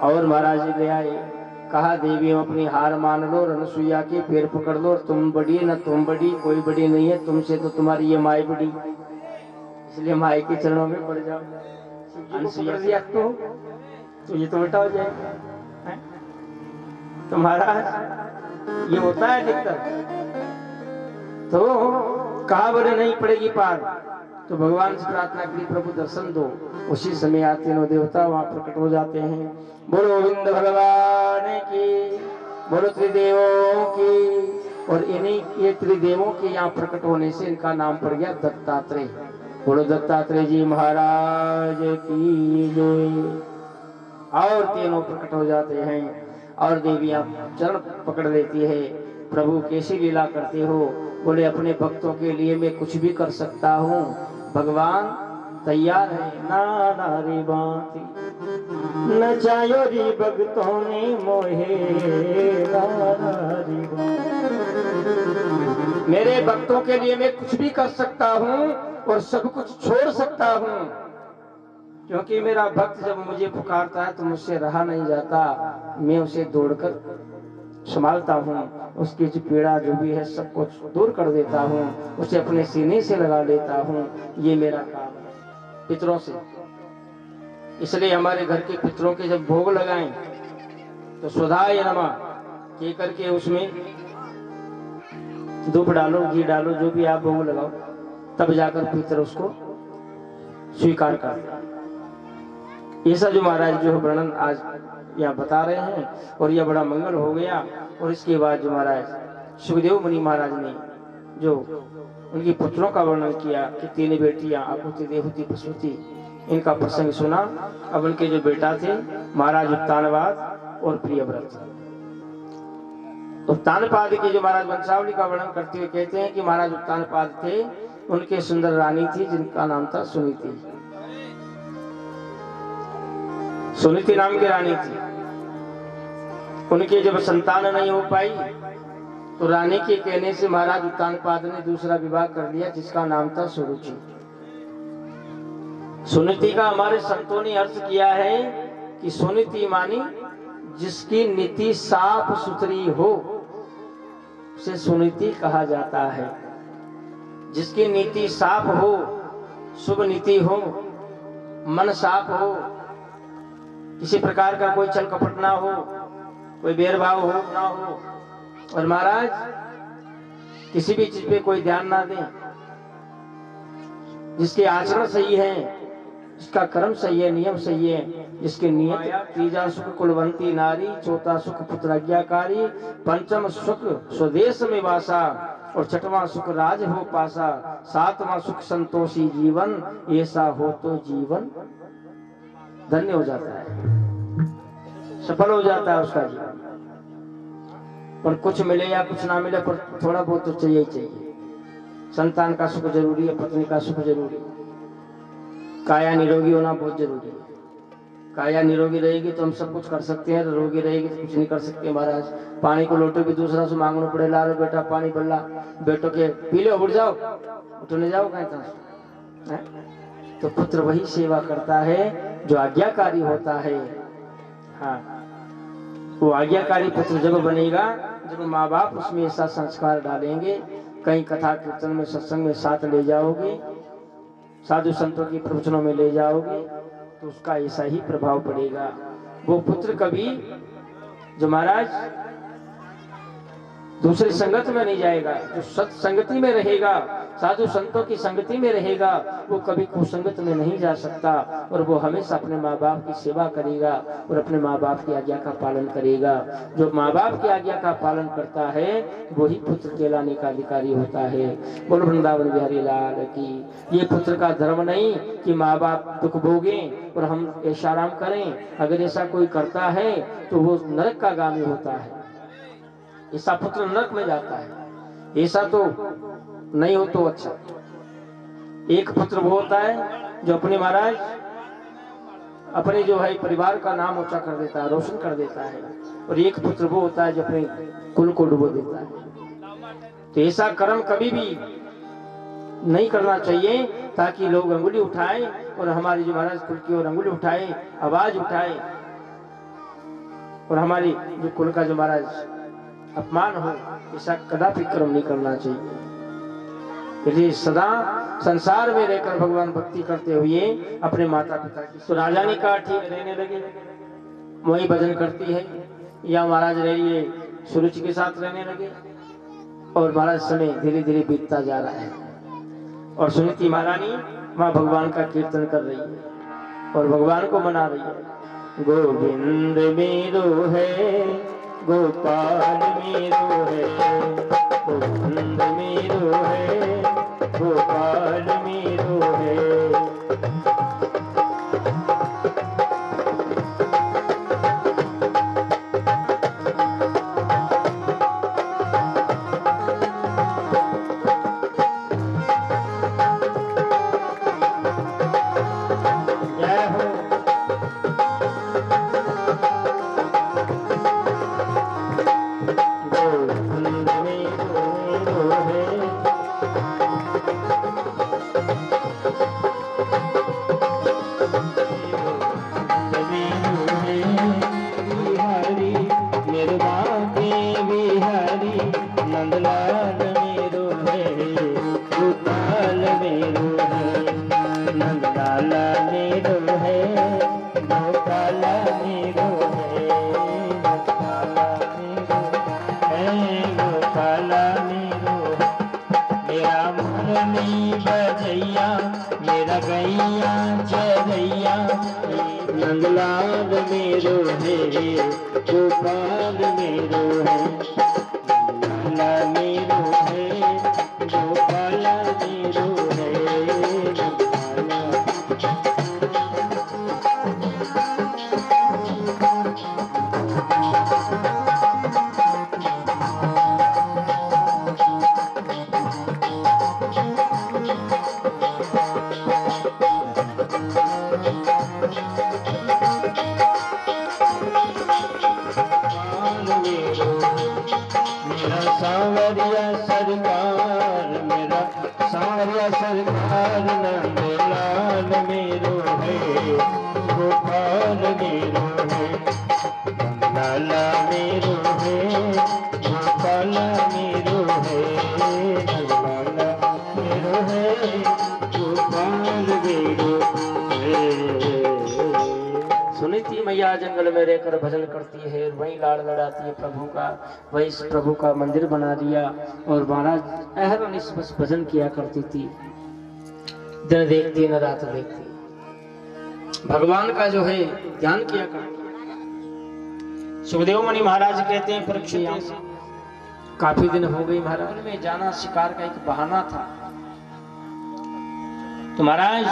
और महाराज जी ले आए, कहा देवी अपनी हार मान लो, अनसुईया के पैर पकड़ लो। तुम बड़ी न तुम बड़ी, कोई बड़ी नहीं है तुमसे, तो तुम्हारी ये माई बड़ी, इसलिए माई के चरणों में पड़ जाओ। अनसुईया तो ये तो उल्टा हो जाएगा। तो महाराज ये होता है अधिकतर। तो कहा बोले नहीं पड़ेगी पार। तो भगवान से प्रार्थना करी, प्रभु दर्शन दो। उसी समय आते तीनों देवता वहां प्रकट हो जाते हैं। बोलो गोविंद भगवान की, बोलो त्रिदेवों की। और इन्हीं ये त्रिदेवों के यहाँ प्रकट होने से इनका नाम पड़ गया दत्तात्रेय। बोलो दत्तात्रेय जी महाराज की जय। और तीनों प्रकट हो जाते हैं और देवियां चरण पकड़ लेती है। प्रभु कैसी लीला करते हो? बोले अपने भक्तों के लिए मैं कुछ भी कर सकता हूँ, भगवान तैयार है। ना रे बाती न चायो री भक्तों ने मोहे, मेरे भक्तों के लिए मैं कुछ भी कर सकता हूँ और सब कुछ छोड़ सकता हूँ, क्योंकि मेरा भक्त जब मुझे पुकारता है तो मुझसे रहा नहीं जाता। मैं उसे दौड़कर संभालता हूँ, उसकी जो पीड़ा जो भी है सब कुछ दूर कर देता हूँ, उसे अपने सीने से लगा लेता हूँ। ये मेरा काम है पितरों से। इसलिए हमारे घर के पितरों के जब भोग लगाएं तो सुधाय नमः कह करके उसमें धूप डालो, घी डालो, जो भी आप भोग लगाओ, तब जाकर पितर उसको स्वीकार कर। ऐसा जो महाराज जो वर्णन आज यहाँ बता रहे हैं, और यह बड़ा मंगल हो गया। और इसके बाद जो महाराज सुखदेव मुनि महाराज ने जो उनकी पुत्रों का वर्णन किया कि तीन बेटियां आकुति, देवहूति, प्रसूति, इनका प्रसंग सुना। अब उनके जो बेटा थे महाराज उत्तानपाद और प्रियव्रत। उत्तानपाद की जो महाराज वंशावली का वर्णन करते हुए कहते हैं कि महाराज उत्तानपाद थे, उनके सुंदर रानी थी जिनका नाम था सुनीति। सुनीति नाम की रानी थी। उनके जब संतान नहीं हो पाई तो रानी के कहने से महाराज उत्तानपाद ने दूसरा विवाह कर लिया, जिसका नाम था सुरुचि। सुनीति का हमारे संतों ने अर्थ किया है कि सुनीति मानी जिसकी नीति साफ सुथरी हो उसे सुनीति कहा जाता है। जिसकी नीति साफ हो, शुभ नीति हो, मन साफ हो, किसी प्रकार का कोई छल कपट ना हो, कोई भेदभाव हो ना हो, और महाराज किसी भी चीज पे कोई ध्यान ना दें, जिसके आचरण सही है, जिसका कर्म सही है, नियम सही है, जिसके नियत तीजा सुख कुलवंती नारी, चौथा सुख पुत्राज्ञाकारी, पंचम सुख स्वदेश में वासा, और छठवां सुख राज हो पासा, सातवां सुख संतोषी जीवन, ऐसा हो तो जीवन धन्य हो जाता है। सफल हो जाता है उसका जीवन। पर कुछ मिले या कुछ ना मिले, पर थोड़ा बहुत तो चाहिए ही चाहिए। संतान का सुख जरूरी है, पत्नी का सुख जरूरी है, काया निरोगी होना बहुत जरूरी है। काया निरोगी रहेगी तो हम सब कुछ कर सकते हैं, रोगी रहेगी तो कुछ नहीं कर सकते। महाराज पानी को लोटे भी दूसरा से मांगना पड़े, ला रे बेटा पानी बल्ला, बेटो के पी लो, उठ जाओ, उठने जाओ कहीं तो। तो पुत्र वही सेवा करता है जो आज्ञाकारी होता है। हाँ, वो आज्ञाकारी पुत्र जब बनेगा जब माँ बाप उसमें ऐसा संस्कार डालेंगे, कहीं कथा कीर्तन में सत्संग में साथ ले जाओगे, साधु संतों की प्रवचनों में ले जाओगे, तो उसका ऐसा ही प्रभाव पड़ेगा। वो पुत्र कभी जो महाराज दूसरी संगत में नहीं जाएगा, जो सत्संगति में रहेगा, साधु संतों की संगति में रहेगा, वो कभी कुसंगत में नहीं जा सकता। और वो हमेशा अपने माँ बाप की सेवा करेगा और अपने माँ बाप की आज्ञा का पालन करेगा। जो माँ बाप की आज्ञा का पालन करता है वही पुत्र कहलाने का अधिकारी होता है। बोलो वृंदावन बिहारी लाल की। ये पुत्र का धर्म नहीं कि माँ बाप दुख भोगे और हम ऐशाराम करें। अगर ऐसा कोई करता है तो वो नरक का गामी होता है, ऐसा पुत्र नरक में जाता है। ऐसा तो नहीं हो तो अच्छा। एक पुत्र वो होता है जो अपने महाराज अपने जो है परिवार का नाम ऊंचा कर देता है, रोशन कर देता है। और एक पुत्र वो होता है जो अपने कुल को डुबो देता है। तो ऐसा कर्म कभी भी नहीं करना चाहिए ताकि लोग अंगुली उठाएं और हमारी जो महाराज कुल की ओर अंगुली उठाए, आवाज उठाए, और हमारी जो कुल का जो महाराज अपमान हो, ऐसा कदापि कर्म नहीं करना चाहिए। इसलिए सदा संसार में रहकर भगवान भक्ति करते हुए अपने माता पिता की। तो राजा ने कहा ठीक रहने लगे, वही भजन करती है, या महाराज रहिए सुरुचि के साथ रहने लगे। और महाराज समय धीरे धीरे बीतता जा रहा है और सुनीति महारानी माँ भगवान का कीर्तन कर रही है और भगवान को मना रही है। गोविंद मेरो है, गोपाल मेरो है, गोविंद मेरो है, गोपाल मेरो है। मेरा गैया चरैया नंदलाल मेरो है, गोपाल मेरो है, नंदलाल मेरो है, गोपाल मेरो है। सांवरिया सरकार मेरा, सांवरिया सरकार नंदलाल मेरो है, गोपाल मेरो है, नंदलाल मेरो है, गोपाल मेरो है, नंदलाल मेरो है, गोपाल मेरो है। सुनीति मैया जंगल में रहकर भजन करती है, वही लाड़ लड़ाती है प्रभु का, वही इस प्रभु का मंदिर बना दिया। और महाराज अहरन इस बस भजन किया करती थी, दिन देखती न रात देखती, भगवान का जो है ध्यान किया करती। सुखदेव मुनि महाराज कहते हैं परीक्षित काफी दिन हो गई महाराज में जाना शिकार का एक बहाना था, तो महाराज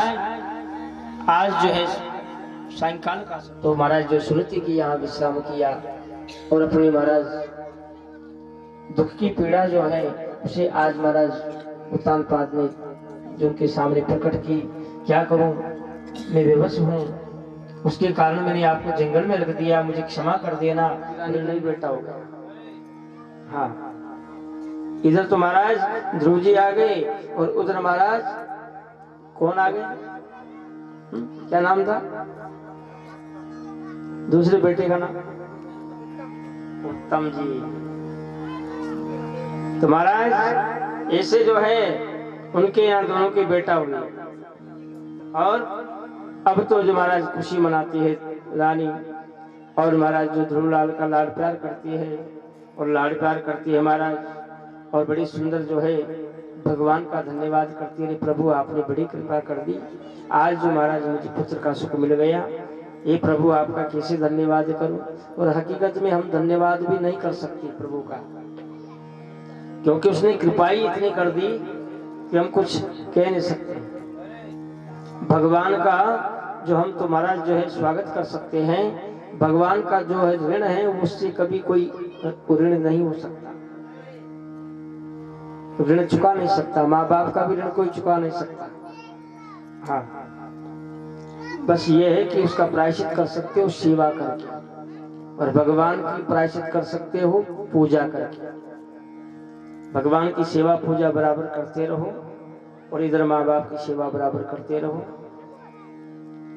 आज जो है सायंकाल का तो महाराज जो सुनती की यहाँ विश्राम किया और अपनी महाराज दुख की पीड़ा जो है उसे आज महाराज उत्तानपाद ने जो उनके सामने प्रकट की। क्या करूं, मैं बेबस हूँ, उसके कारण मैंने आपको जंगल में रख दिया, मुझे क्षमा कर देना। नहीं बेटा होगा। हाँ, इधर तो महाराज ध्रुव जी आ गए और उधर महाराज कौन आ गए? क्या नाम था दूसरे बेटे का नाम? उत्तम जी। तो महाराज ऐसे जो है उनके यहाँ दोनों के बेटा हुए और अब तो जो महाराज खुशी मनाती है रानी और महाराज जो ध्रुवलाल का लाड प्यार करती है और लाड प्यार करती है महाराज और बड़ी सुंदर जो है भगवान का धन्यवाद करती है। प्रभु आपने बड़ी कृपा कर दी, आज जो महाराज मुझे पुत्र का सुख मिल गया, ये प्रभु आपका कैसे धन्यवाद करूं। और हकीकत में हम धन्यवाद भी नहीं कर सकते प्रभु का, क्योंकि उसने कृपा ही इतनी कर दी कि हम कुछ कह नहीं सकते। भगवान का जो हम तो महाराज जो है स्वागत कर सकते हैं, भगवान का जो है ऋण है उससे कभी कोई ऋण नहीं हो सकता, ऋण चुका नहीं सकता। माँ बाप का भी ऋण कोई चुका नहीं सकता। हाँ, बस ये है कि उसका प्रायश्चित कर सकते हो सेवा करके, और भगवान की प्रायश्चित कर सकते हो पूजा करके। भगवान की सेवा पूजा बराबर करते रहो और इधर माँ बाप की सेवा बराबर करते रहो,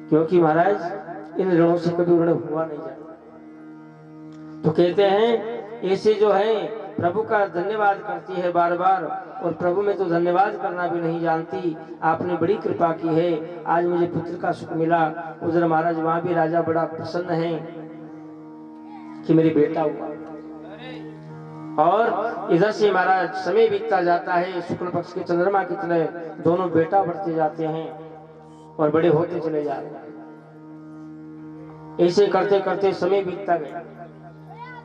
क्योंकि महाराज इन ऋणों से कभी ऋण हुआ नहीं जाता। तो कहते हैं ऐसे जो है प्रभु का धन्यवाद करती है बार बार, और प्रभु में तो धन्यवाद करना भी नहीं जानती। आपने बड़ी कृपा की है, आज मुझे पुत्र का सुख मिला। उधर महाराज वहां भी राजा बड़ा प्रसन्न है कि मेरे बेटा हुआ, और इधर से महाराज समय बीतता जाता है, शुक्ल पक्ष के चंद्रमा की तरह दोनों बेटा बढ़ते जाते हैं और बड़े होते चले जाते हैं। ऐसे करते करते समय बीतता गया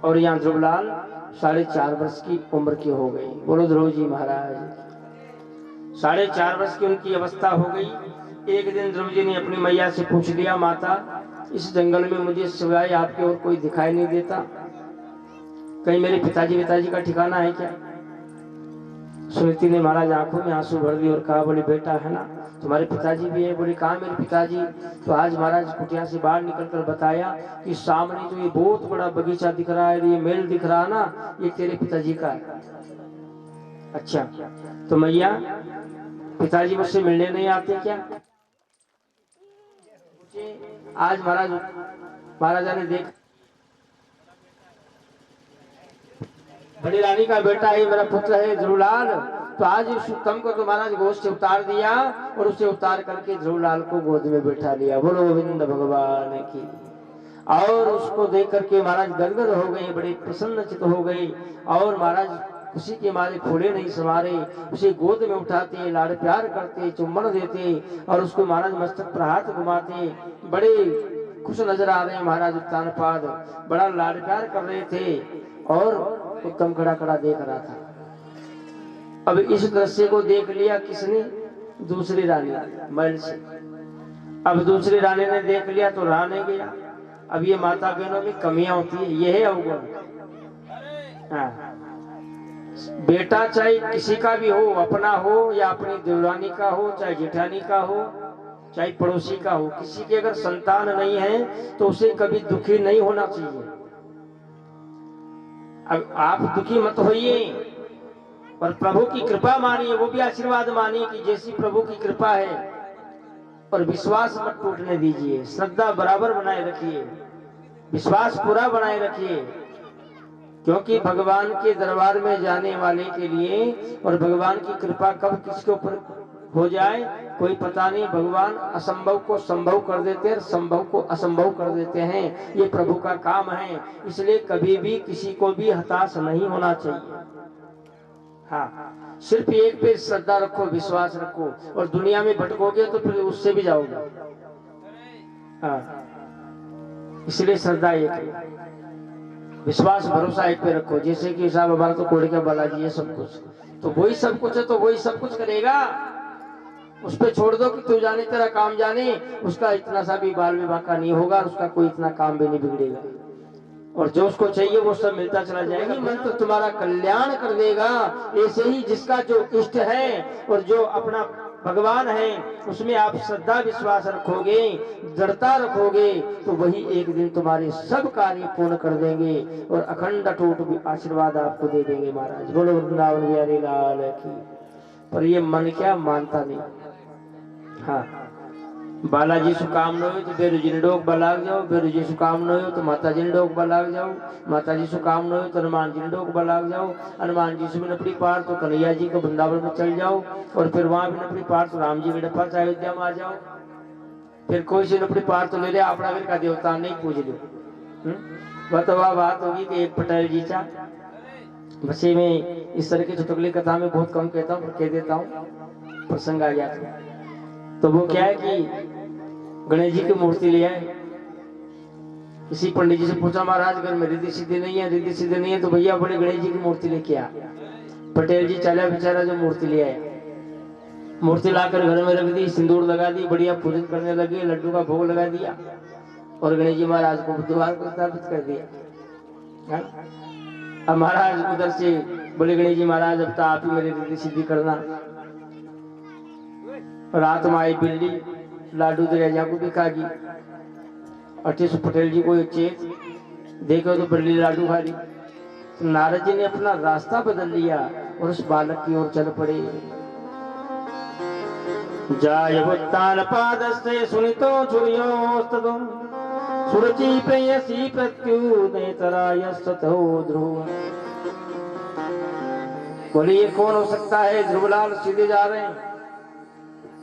और यहाँ ध्रुवलाल 4.5 वर्ष की उम्र की हो गई। बोलो ध्रुव जी महाराज, 4.5 वर्ष की उनकी अवस्था हो गई। एक दिन ध्रुव जी ने अपनी मैया से पूछ लिया, माता इस जंगल में मुझे सिवाय आपके और कोई दिखाई नहीं देता, कहीं मेरे पिताजी का ठिकाना है क्या? सुनीति ने महाराज आंखों में आंसू भर दिए और कहा, बोले बेटा है ना तुम्हारे पिताजी भी है? बोले कहाँ मेरे पिताजी? तो आज महाराज कुटिया से बाहर निकलकर बताया कि सामने जो ये बहुत बड़ा बगीचा दिख रहा है, ये मेल दिख रहा ना, ये तेरे पिताजी का है। अच्छा, तो मैया पिताजी मुझसे मिलने नहीं आते क्या? आज महाराजा ने देखा बड़ी रानी का बेटा है, मेरा पुत्र है ध्रुवलाल। तो आज उस उत्तम को तो महाराज गोद से उतार दिया और उसे उतार करके ध्रुवलाल को गोद में बैठा लिया। बोलो गोविंद भगवान की। और उसको देख करके महाराज गदगद हो गए, बड़े प्रसन्नचित हो गए और महाराज खुशी के मारे फूले नहीं समारे, उसे गोद में उठाते, लाड़ प्यार करते, चुम्बन देते और उसको महाराज मस्तक पर हाथ घुमाते। बड़े खुश नजर आ रहे हैं महाराज उत्तानपाद, बड़ा लाड़ प्यार कर रहे थे और उत्तम खड़ा खड़ा देख रहा था। अब इस दृश्य को देख लिया किसने? दूसरी रानी महल से। अब दूसरी रानी ने देख लिया तो रहा नहीं गया। अब ये माता बहनों में कमियां होती है, ये है अवगुण। हाँ, बेटा चाहे किसी का भी हो, अपना हो या अपनी देवरानी का हो, चाहे जेठानी का हो, चाहे पड़ोसी का हो, किसी के अगर संतान नहीं है तो उसे कभी दुखी नहीं होना चाहिए। अब आप दुखी मत होइए और प्रभु की कृपा मानिए, वो भी आशीर्वाद मानिए कि जैसी प्रभु की कृपा है, और विश्वास मत टूटने दीजिए। श्रद्धा बराबर बनाए रखिए, विश्वास पूरा बनाए रखिए, क्योंकि भगवान के दरबार में जाने वाले के लिए और भगवान की कृपा कब किसके ऊपर हो जाए कोई पता नहीं। भगवान असंभव को संभव कर देते हैं, संभव को असंभव कर देते हैं, ये प्रभु का काम है। इसलिए कभी भी किसी को भी हताश नहीं होना चाहिए। हाँ, सिर्फ एक पे श्रद्धा रखो, विश्वास रखो, और दुनिया में भटकोगे तो फिर उससे भी जाओगे। हाँ, इसलिए श्रद्धा एक है, विश्वास भरोसा एक पे रखो। जैसे कि साहब हमारा तो कोड़ी का बालाजी है सब कुछ, तो वही सब कुछ है, तो वही सब कुछ करेगा। उस पे छोड़ दो कि तू जाने तेरा काम जाने, उसका इतना सा भी बाल विवाह का नहीं होगा, उसका कोई इतना काम भी नहीं बिगड़ेगा, और जो उसको चाहिए वो सब मिलता चला जाएगा। मन तो तुम्हारा कल्याण कर देगा। ऐसे ही जिसका जो इष्ट है और जो अपना भगवान है उसमें आप श्रद्धा विश्वास रखोगे, दृढ़ता रखोगे, तो वही एक दिन तुम्हारे सब कार्य पूर्ण कर देंगे और अखंड अटूट आशीर्वाद आपको दे देंगे महाराज। बोलो वृंदावन बिहारी लाल की। पर ये मन क्या मानता नहीं। हाँ, बालाजी सुकाम न हो तो बेरुजी ने डोक बलाग जाओ, बेरुजी सुकाम न हो तो माता जी ने डोक बलाग जाओ, माता जी सुकाम न हो तो हनुमान जी ने डोक बलाग जाओ, हनुमान जी से भी नपड़ी पार तो कन्हैया जी को वृंदावन में चल जाओ, और फिर वहां भी नपड़ी पार तो राम जी के डफा से अयोध्या में आ जाओ। फिर कोई से नपड़ी पार तो ले ले, अपना फिर का देवता नहीं पूछ लो। बताओ बात होगी कि एक पटेल जी चा बसे में इस तरह की चुटकुली कथा में बहुत कम कहता हूँ, कह देता हूँ, प्रसंग आ गया तो वो क्या है कि गणेश जी की मूर्ति ले आए। किसी पंडित जी से पूछा महाराज घर में रिद्धि सिद्धि नहीं है, रिद्धि सिद्धि नहीं है, तो भैया बड़े गणेश जी की मूर्ति लेके आ। पटेल जी चला बेचारा जो मूर्ति ले आए, मूर्ति लाकर घर में रख दी, सिंदूर लगा दी, बढ़िया पूजन करने लगे, लड्डू का भोग लगा दिया और गणेश जी महाराज को द्वार पर स्थापित कर दिया। अब महाराज उधर से बोले गणेश जी महाराज अब तो आप ही मेरी रिद्धि सिद्धि करना। रात में आई बिल्ली लाडू दरिया को भी खागी। अठेश पटेल जी को एक चेत देखो तो बिल्ली लाडू खा रही। तो नारद जी ने अपना रास्ता बदल लिया और उस बालक की ओर चल पड़े। जाय उत्तान पादस्ते सुनितो छुरियोस्ततो सुरचि प्रेयसी प्रत्युदयतरायस्ततो ध्रुव। बोले ये कौन हो सकता है? ध्रुवलाल सीधे जा रहे हैं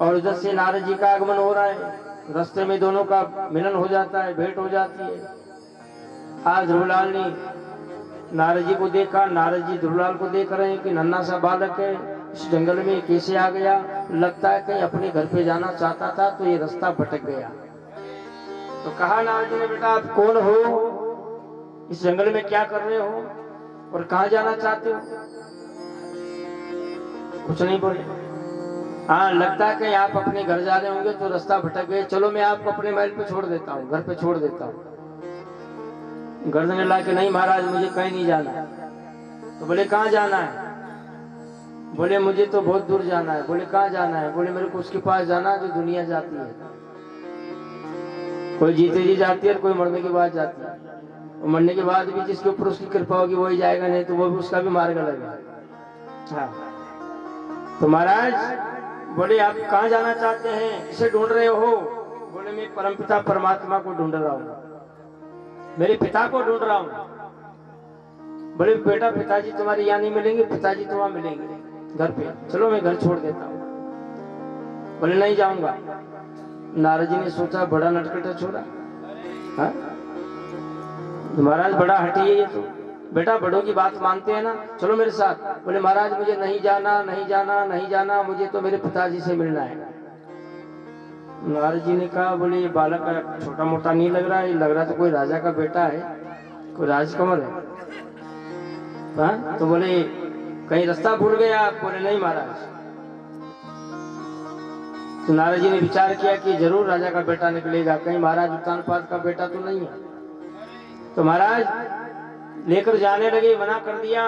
और उधर से नारद जी का आगमन हो रहा है। रास्ते में दोनों का मिलन हो जाता है, भेंट हो जाती है। आज ध्रुवलाल ने नारद जी को देखा, नारद जी ध्रुवलाल को देख रहे हैं कि नन्हा सा बालक है, इस जंगल में कैसे आ गया? लगता है कहीं अपने घर पे जाना चाहता था तो ये रास्ता भटक गया। तो कहा नारद जी ने, बेटा आप कौन हो, इस जंगल में क्या कर रहे हो और कहाँ जाना चाहते हो? कुछ नहीं बोले। हाँ, लगता है कि आप अपने घर जा रहे होंगे तो रास्ता भटक गए, चलो मैं आपको अपने महल पे छोड़ देता हूँ, घर पे छोड़ देता हूँ। गर्दन ला के, नहीं महाराज मुझे कहीं नहीं जाना। तो बोले कहाँ जाना है? बोले मुझे तो बहुत दूर जाना है। बोले कहाँ जाना है? बोले मेरे को उसके पास जाना है जो दुनिया जाती है। कोई जीते जी जाती है और कोई मरने के बाद जाती है। और मरने के बाद भी जिसके ऊपर उसकी कृपा होगी वही जाएगा, नहीं तो वो भी उसका भी मार्ग लगेगा। हाँ, तो महाराज बोले आप कहाँ जाना चाहते हैं, इसे ढूंढ रहे हो? बोले मैं परमपिता परमात्मा को ढूंढ रहा हूँ, मेरे पिता को ढूंढ रहा हूँ। बोले बेटा पिताजी तुम्हारे यहाँ नहीं मिलेंगे, पिताजी तो वहां मिलेंगे घर पे, चलो मैं घर छोड़ देता हूँ। बोले नहीं जाऊंगा। नारद जी ने सोचा बड़ा नटखटा छोड़ा, हाँ महाराज बड़ा हठी है ये तो, बेटा बड़ों की बात मानते हैं ना, चलो मेरे साथ। बोले महाराज मुझे नहीं जाना, नहीं जाना, नहीं जाना, मुझे तो मेरे पिताजी से मिलना है। नारद जी ने कहा, बोले ये बालक छोटा मोटा नहीं लग रहा है, लग रहा तो कोई राजा का बेटा है, कोई राजकमल है। हाँ? तो बोले कहीं रास्ता भूल गया? बोले नहीं महाराज। तो नारद जी ने विचार किया कि जरूर राजा का बेटा निकलेगा, कहीं महाराज उत्तानपाद का बेटा तो नहीं है। तो महाराज लेकर जाने लगे, मना कर दिया।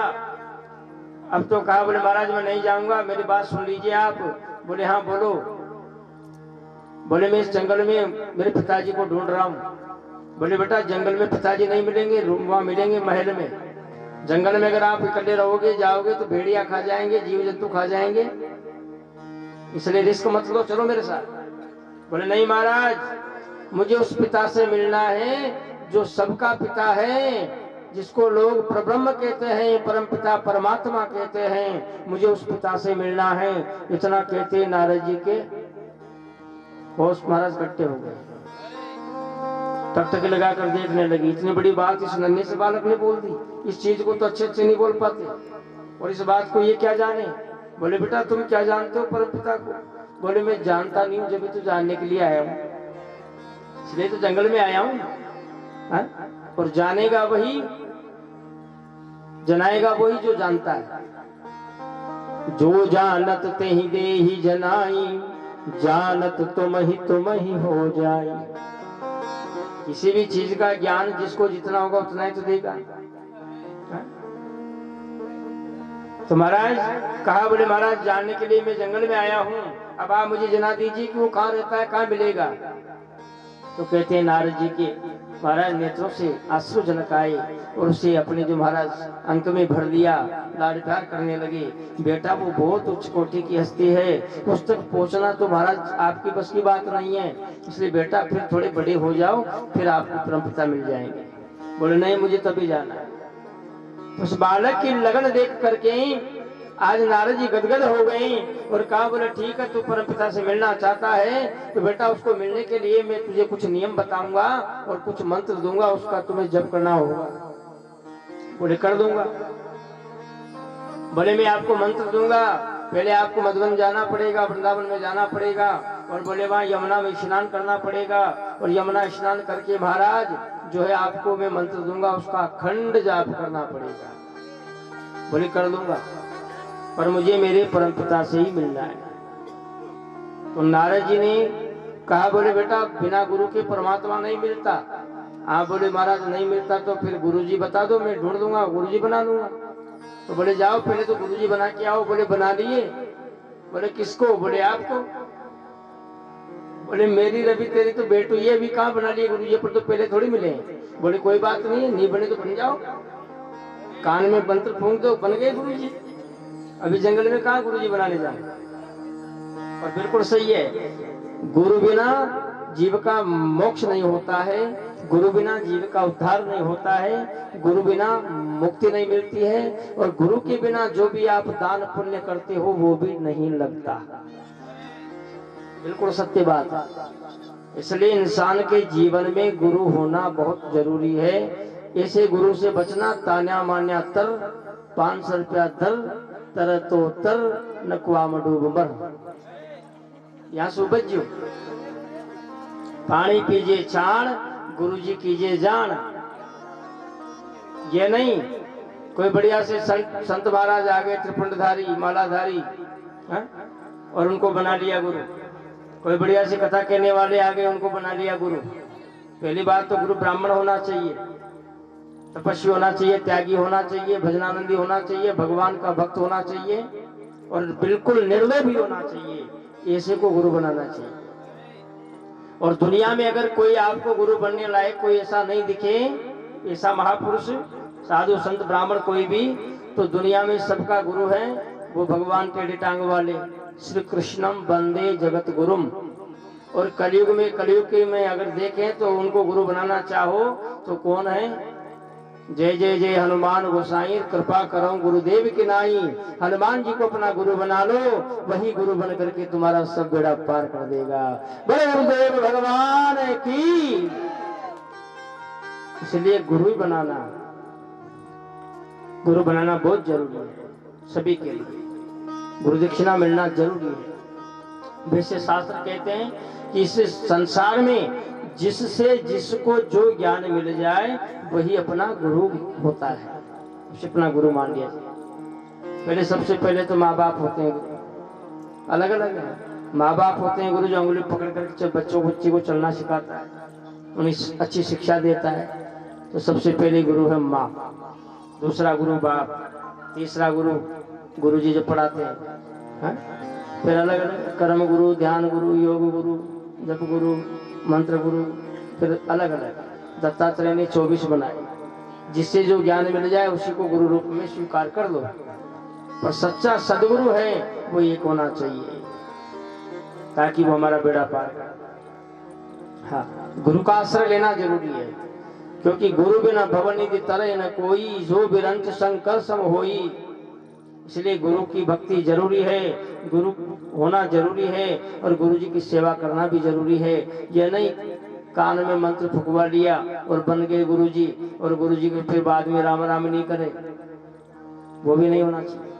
अब तो कहा, बोले महाराज मैं नहीं जाऊंगा, मेरी बात सुन लीजिए आप। बोले हाँ बोलो। बोले मैं इस जंगल में मेरे पिताजी को ढूंढ रहा हूँ। बोले बेटा जंगल में पिताजी नहीं मिलेंगे, वहां मिलेंगे महल में। जंगल में अगर आप इकट्ठे रहोगे जाओगे तो भेड़िया खा जाएंगे, जीव जंतु खा जाएंगे, इसलिए रिस्क मत लो, चलो मेरे साथ। बोले नहीं महाराज, मुझे उस पिता से मिलना है जो सबका पिता है, जिसको लोग परब्रह्म कहते हैं, परम पिता परमात्मा कहते हैं, मुझे उस पिता से मिलना है। इतना कहते नारद जी के होश महाराज इकट्ठे हो गए, टकटकी लगाकर देखने लगी। इतनी बड़ी बात इस नन्हे से बालक ने बोल दी, इस चीज को तो अच्छे अच्छे नहीं बोल पाते, और इस बात को ये क्या जाने। बोले बेटा तुम क्या जानते हो परम पिता को? बोले मैं जानता नहीं हूँ, जब तो जानने के लिए आया हूँ, इसलिए तो जंगल में आया हूँ। और जानेगा वही, जनाएगा वही जो जानता है। जो जानत ते ही दे ही जनाई, जानत तुम ही हो जाए। किसी भी चीज का ज्ञान जिसको जितना होगा उतना ही तो देगा। तो महाराज कहा, बोले महाराज जानने के लिए मैं जंगल में आया हूँ, अब आप मुझे जना दीजिए कि वो कहाँ रहता है, कहाँ मिलेगा। तो कहते हैं नारद जी के महाराज नेत्रों से आंसू जनक आए और उसे अपने जो महाराज अंक में भर दिया, लाड प्यार करने लगे। बेटा वो बहुत उच्च कोटि की हस्ती है, उस तक पहुंचना तो महाराज आपकी बस की बात नहीं है, इसलिए बेटा फिर थोड़े बड़े हो जाओ, फिर आपको परमपिता मिल जाएंगे। बोले नहीं, मुझे तभी जाना है। उस बालक की लगन देख करके आज नारद जी गदगद हो गए और कहा, बोले ठीक है, तू परमपिता से मिलना चाहता है तो बेटा उसको मिलने के लिए मैं तुझे कुछ नियम बताऊंगा और कुछ मंत्र दूंगा, उसका तुम्हें जप करना होगा। बोले कर दूंगा। बोले मैं आपको मंत्र दूंगा, पहले आपको मधुबन जाना पड़ेगा, वृंदावन में जाना पड़ेगा, और बोले वहां यमुना में स्नान करना पड़ेगा, और यमुना स्नान करके महाराज जो है आपको मैं मंत्र दूंगा, उसका अखंड जाप करना पड़ेगा। बोले कर दूंगा, पर मुझे मेरे परमपिता से ही मिलना है। तो नारद जी ने कहा, बोले बेटा बिना गुरु के परमात्मा नहीं मिलता। आप बोले महाराज नहीं मिलता तो फिर गुरुजी बता दो, मैं ढूंढ दूंगा, गुरुजी बना दूंगा। तो बोले जाओ पहले तो गुरुजी बना के आओ। बोले बना लिए। बोले किसको? बोले आपको। बोले मेरी रवि तेरी तो बेटू, ये भी कहाँ बना लिए गुरुजी, पर तो पहले थोड़ी मिले। बोले कोई बात नहीं है, नहीं बने तो बन जाओ, कान में मंत्र फूंक दो, बन गए गुरुजी। अभी जंगल में कहाँ गुरुजी बनाने जाए। और बिल्कुल सही है, गुरु बिना जीव का मोक्ष नहीं होता है, गुरु बिना जीव का उद्धार नहीं होता है, गुरु बिना मुक्ति नहीं मिलती है, और गुरु के बिना जो भी आप दान पुण्य करते हो वो भी नहीं लगता। बिल्कुल सत्य बात है। इसलिए इंसान के जीवन में गुरु होना बहुत जरूरी है। ऐसे गुरु से बचना तान्या मान्या तर 500 रुपया दर तर तो तर नकुआम डूब मर। यहाँ से बच जो, पानी पीजिए छाण, गुरुजी कीजिए जान। ये नहीं कोई बढ़िया से संत महाराज आ गए, त्रिपुंडधारी मालाधारी, और उनको बना लिया गुरु। कोई बढ़िया से कथा कहने वाले आ गए, उनको बना लिया गुरु। पहली बात तो गुरु ब्राह्मण होना चाहिए, तपस्वी होना चाहिए, त्यागी होना चाहिए, भजनानंदी होना चाहिए, भगवान का भक्त होना चाहिए, और बिल्कुल निर्दय भी होना चाहिए। ऐसे को गुरु बनाना चाहिए। और दुनिया में अगर कोई आपको गुरु बनने लायक कोई ऐसा नहीं दिखे, ऐसा महापुरुष साधु संत ब्राह्मण कोई भी, तो दुनिया में सबका गुरु है वो भगवान टेढ़े टांग वाले श्री कृष्णम वंदे जगत गुरुम। और कलयुग में अगर देखें तो उनको गुरु बनाना चाहो तो कौन है? जय जय जय हनुमान गोसाई, कृपा करो गुरुदेव की नाई। हनुमान जी को अपना गुरु बना लो, वही गुरु बन करके तुम्हारा सब बेड़ा पार कर देगा। बड़े गुरुदेव भगवान की। इसलिए गुरु बनाना बहुत जरूरी है सभी के लिए। गुरु दक्षिणा मिलना जरूरी है। वैसे शास्त्र कहते हैं कि इस संसार में जिससे जिसको जो ज्ञान मिल जाए वही अपना गुरु होता है, उसे अपना गुरु मान लिया जाए। पहले सबसे पहले तो माँ बाप होते हैं, अलग अलग है। माँ बाप होते हैं गुरु जो अंगुली पकड़ कर बच्ची को चलना सिखाता है, उन्हें अच्छी शिक्षा देता है। तो सबसे पहले गुरु है माँ, दूसरा गुरु बाप, तीसरा गुरु जी जो पढ़ाते हैं। फिर अलग अलग कर्म गुरु, ध्यान गुरु, योग गुरु, जप गुरु, मंत्र गुरु, फिर अलग अलग। दत्तात्रेय ने 24 बनाए। जिससे जो ज्ञान मिल जाए उसी को गुरु रूप में स्वीकार कर लो। पर सच्चा सदगुरु है वो एक होना चाहिए, ताकि वो हमारा बेड़ा पार करे। हाँ, गुरु का आश्रय लेना जरूरी है, क्योंकि गुरु बिना भवन निधि तरह न कोई, जो बिरंच शंकर सम होई। इसलिए गुरु की भक्ति जरूरी है, गुरु होना जरूरी है, और गुरु जी की सेवा करना भी जरूरी है। यह नहीं कान में मंत्र फुकवा लिया और बन गए गुरु जी, और गुरु जी को फिर बाद में राम राम नहीं करे, वो भी नहीं होना चाहिए।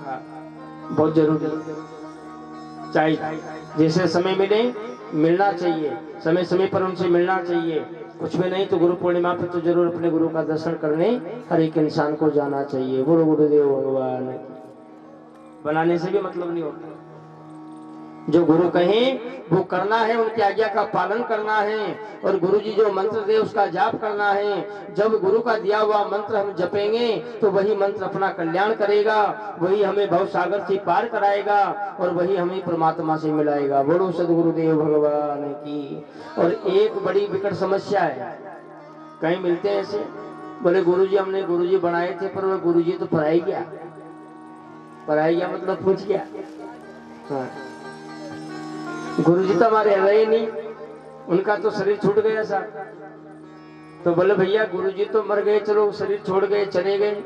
हाँ, बहुत जरूरी है। चाहे जैसे समय मिले मिलना चाहिए, समय समय पर उनसे मिलना चाहिए। कुछ भी नहीं तो गुरु पूर्णिमा पे तो जरूर अपने गुरु का दर्शन करने हर एक इंसान को जाना चाहिए। बोलो गुरुदेव भगवान। बनाने से भी मतलब नहीं होता, जो गुरु कहें वो करना है, उनकी आज्ञा का पालन करना है। और गुरु जी जो मंत्र दे उसका जाप करना है। जब गुरु का दिया हुआ मंत्र हम जपेंगे तो वही मंत्र अपना कल्याण करेगा, वही हमें भव सागर से पार कराएगा और वही हमें परमात्मा से मिलाएगा। बोलो सदगुरुदेव भगवान की। और एक बड़ी विकट समस्या है, कहीं मिलते हैं ऐसे, बोले गुरुजी हमने गुरुजी बनाए थे पर वो गुरुजी तो पढ़ाई गया। पढ़ाई गया मतलब पूछ गया। हाँ। गुरुजी तो हमारे रहे नहीं, उनका तो शरीर छूट गया साहब। तो बोले भैया गुरुजी तो मर गए, चलो शरीर छोड़ गए चले गए।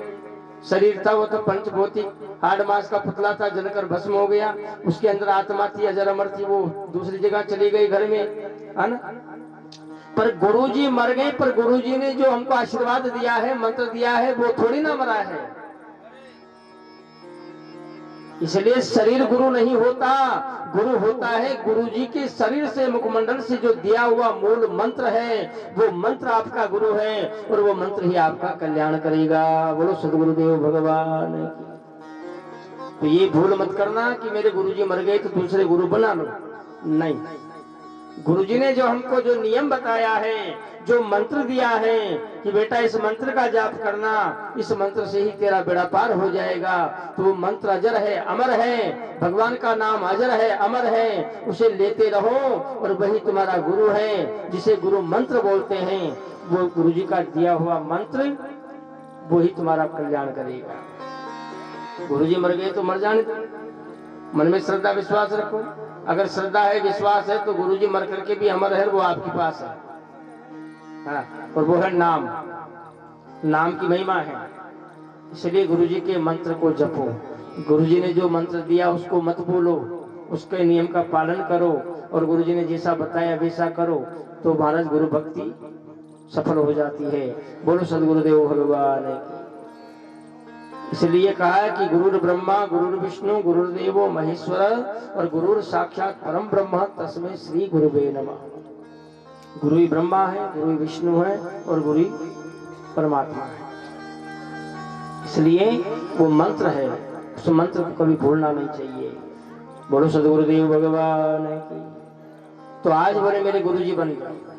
शरीर था वो तो पंचभौतिक हाड़ मांस का पुतला था, जलकर भस्म हो गया। उसके अंदर आत्मा थी, अजर अमर थी, वो दूसरी जगह चली गई घर में, है ना। पर गुरुजी मर गए, पर गुरुजी ने जो हमको आशीर्वाद दिया है, मंत्र दिया है, वो थोड़ी ना मरा है। इसलिए शरीर गुरु नहीं होता, गुरु होता है गुरुजी के शरीर से, मुखमंडल से जो दिया हुआ मूल मंत्र है, वो मंत्र आपका गुरु है और वो मंत्र ही आपका कल्याण करेगा। बोलो सदगुरुदेव भगवान की। तो ये भूल मत करना कि मेरे गुरुजी मर गए तो दूसरे गुरु बना लो, नहीं। गुरुजी ने जो हमको जो नियम बताया है, जो मंत्र दिया है कि बेटा इस मंत्र का जाप करना, इस मंत्र से ही तेरा बेड़ा पार हो जाएगा, तो वो मंत्र अजर है, अमर है। भगवान का नाम अजर है, अमर है, उसे लेते रहो और वही तुम्हारा गुरु है। जिसे गुरु मंत्र बोलते हैं, वो गुरुजी का दिया हुआ मंत्र, वो ही तुम्हारा कल्याण करेगा। गुरुजी मर गए तो मर जाने दो, मन में श्रद्धा विश्वास रखो। अगर श्रद्धा है, विश्वास है, तो गुरुजी मर करके भी अमर है, वो आपके पास है। हाँ, और वो है नाम, नाम की महिमा है। इसलिए गुरुजी के मंत्र को जपो। गुरुजी ने जो मंत्र दिया उसको मत भूलो, उसके नियम का पालन करो और गुरुजी ने जैसा बताया वैसा करो, तो महाराज गुरु भक्ति सफल हो जाती है। बोलो सदगुरुदेव भगवान की। इसलिए कहा है कि गुरुर ब्रह्मा गुरुर विष्णु गुरुर्देवो महेश्वर और गुरुर साक्षात परम ब्रह्म तस्मै श्री गुरुवे नमः। गुरु ही ब्रह्मा है, गुरु ही विष्णु है और गुरु ही परमात्मा है। इसलिए वो मंत्र है, उस मंत्र को कभी भूलना नहीं चाहिए। बोलो सदगुरुदेव भगवान की। तो आज बोले मेरे गुरुजी बन गए,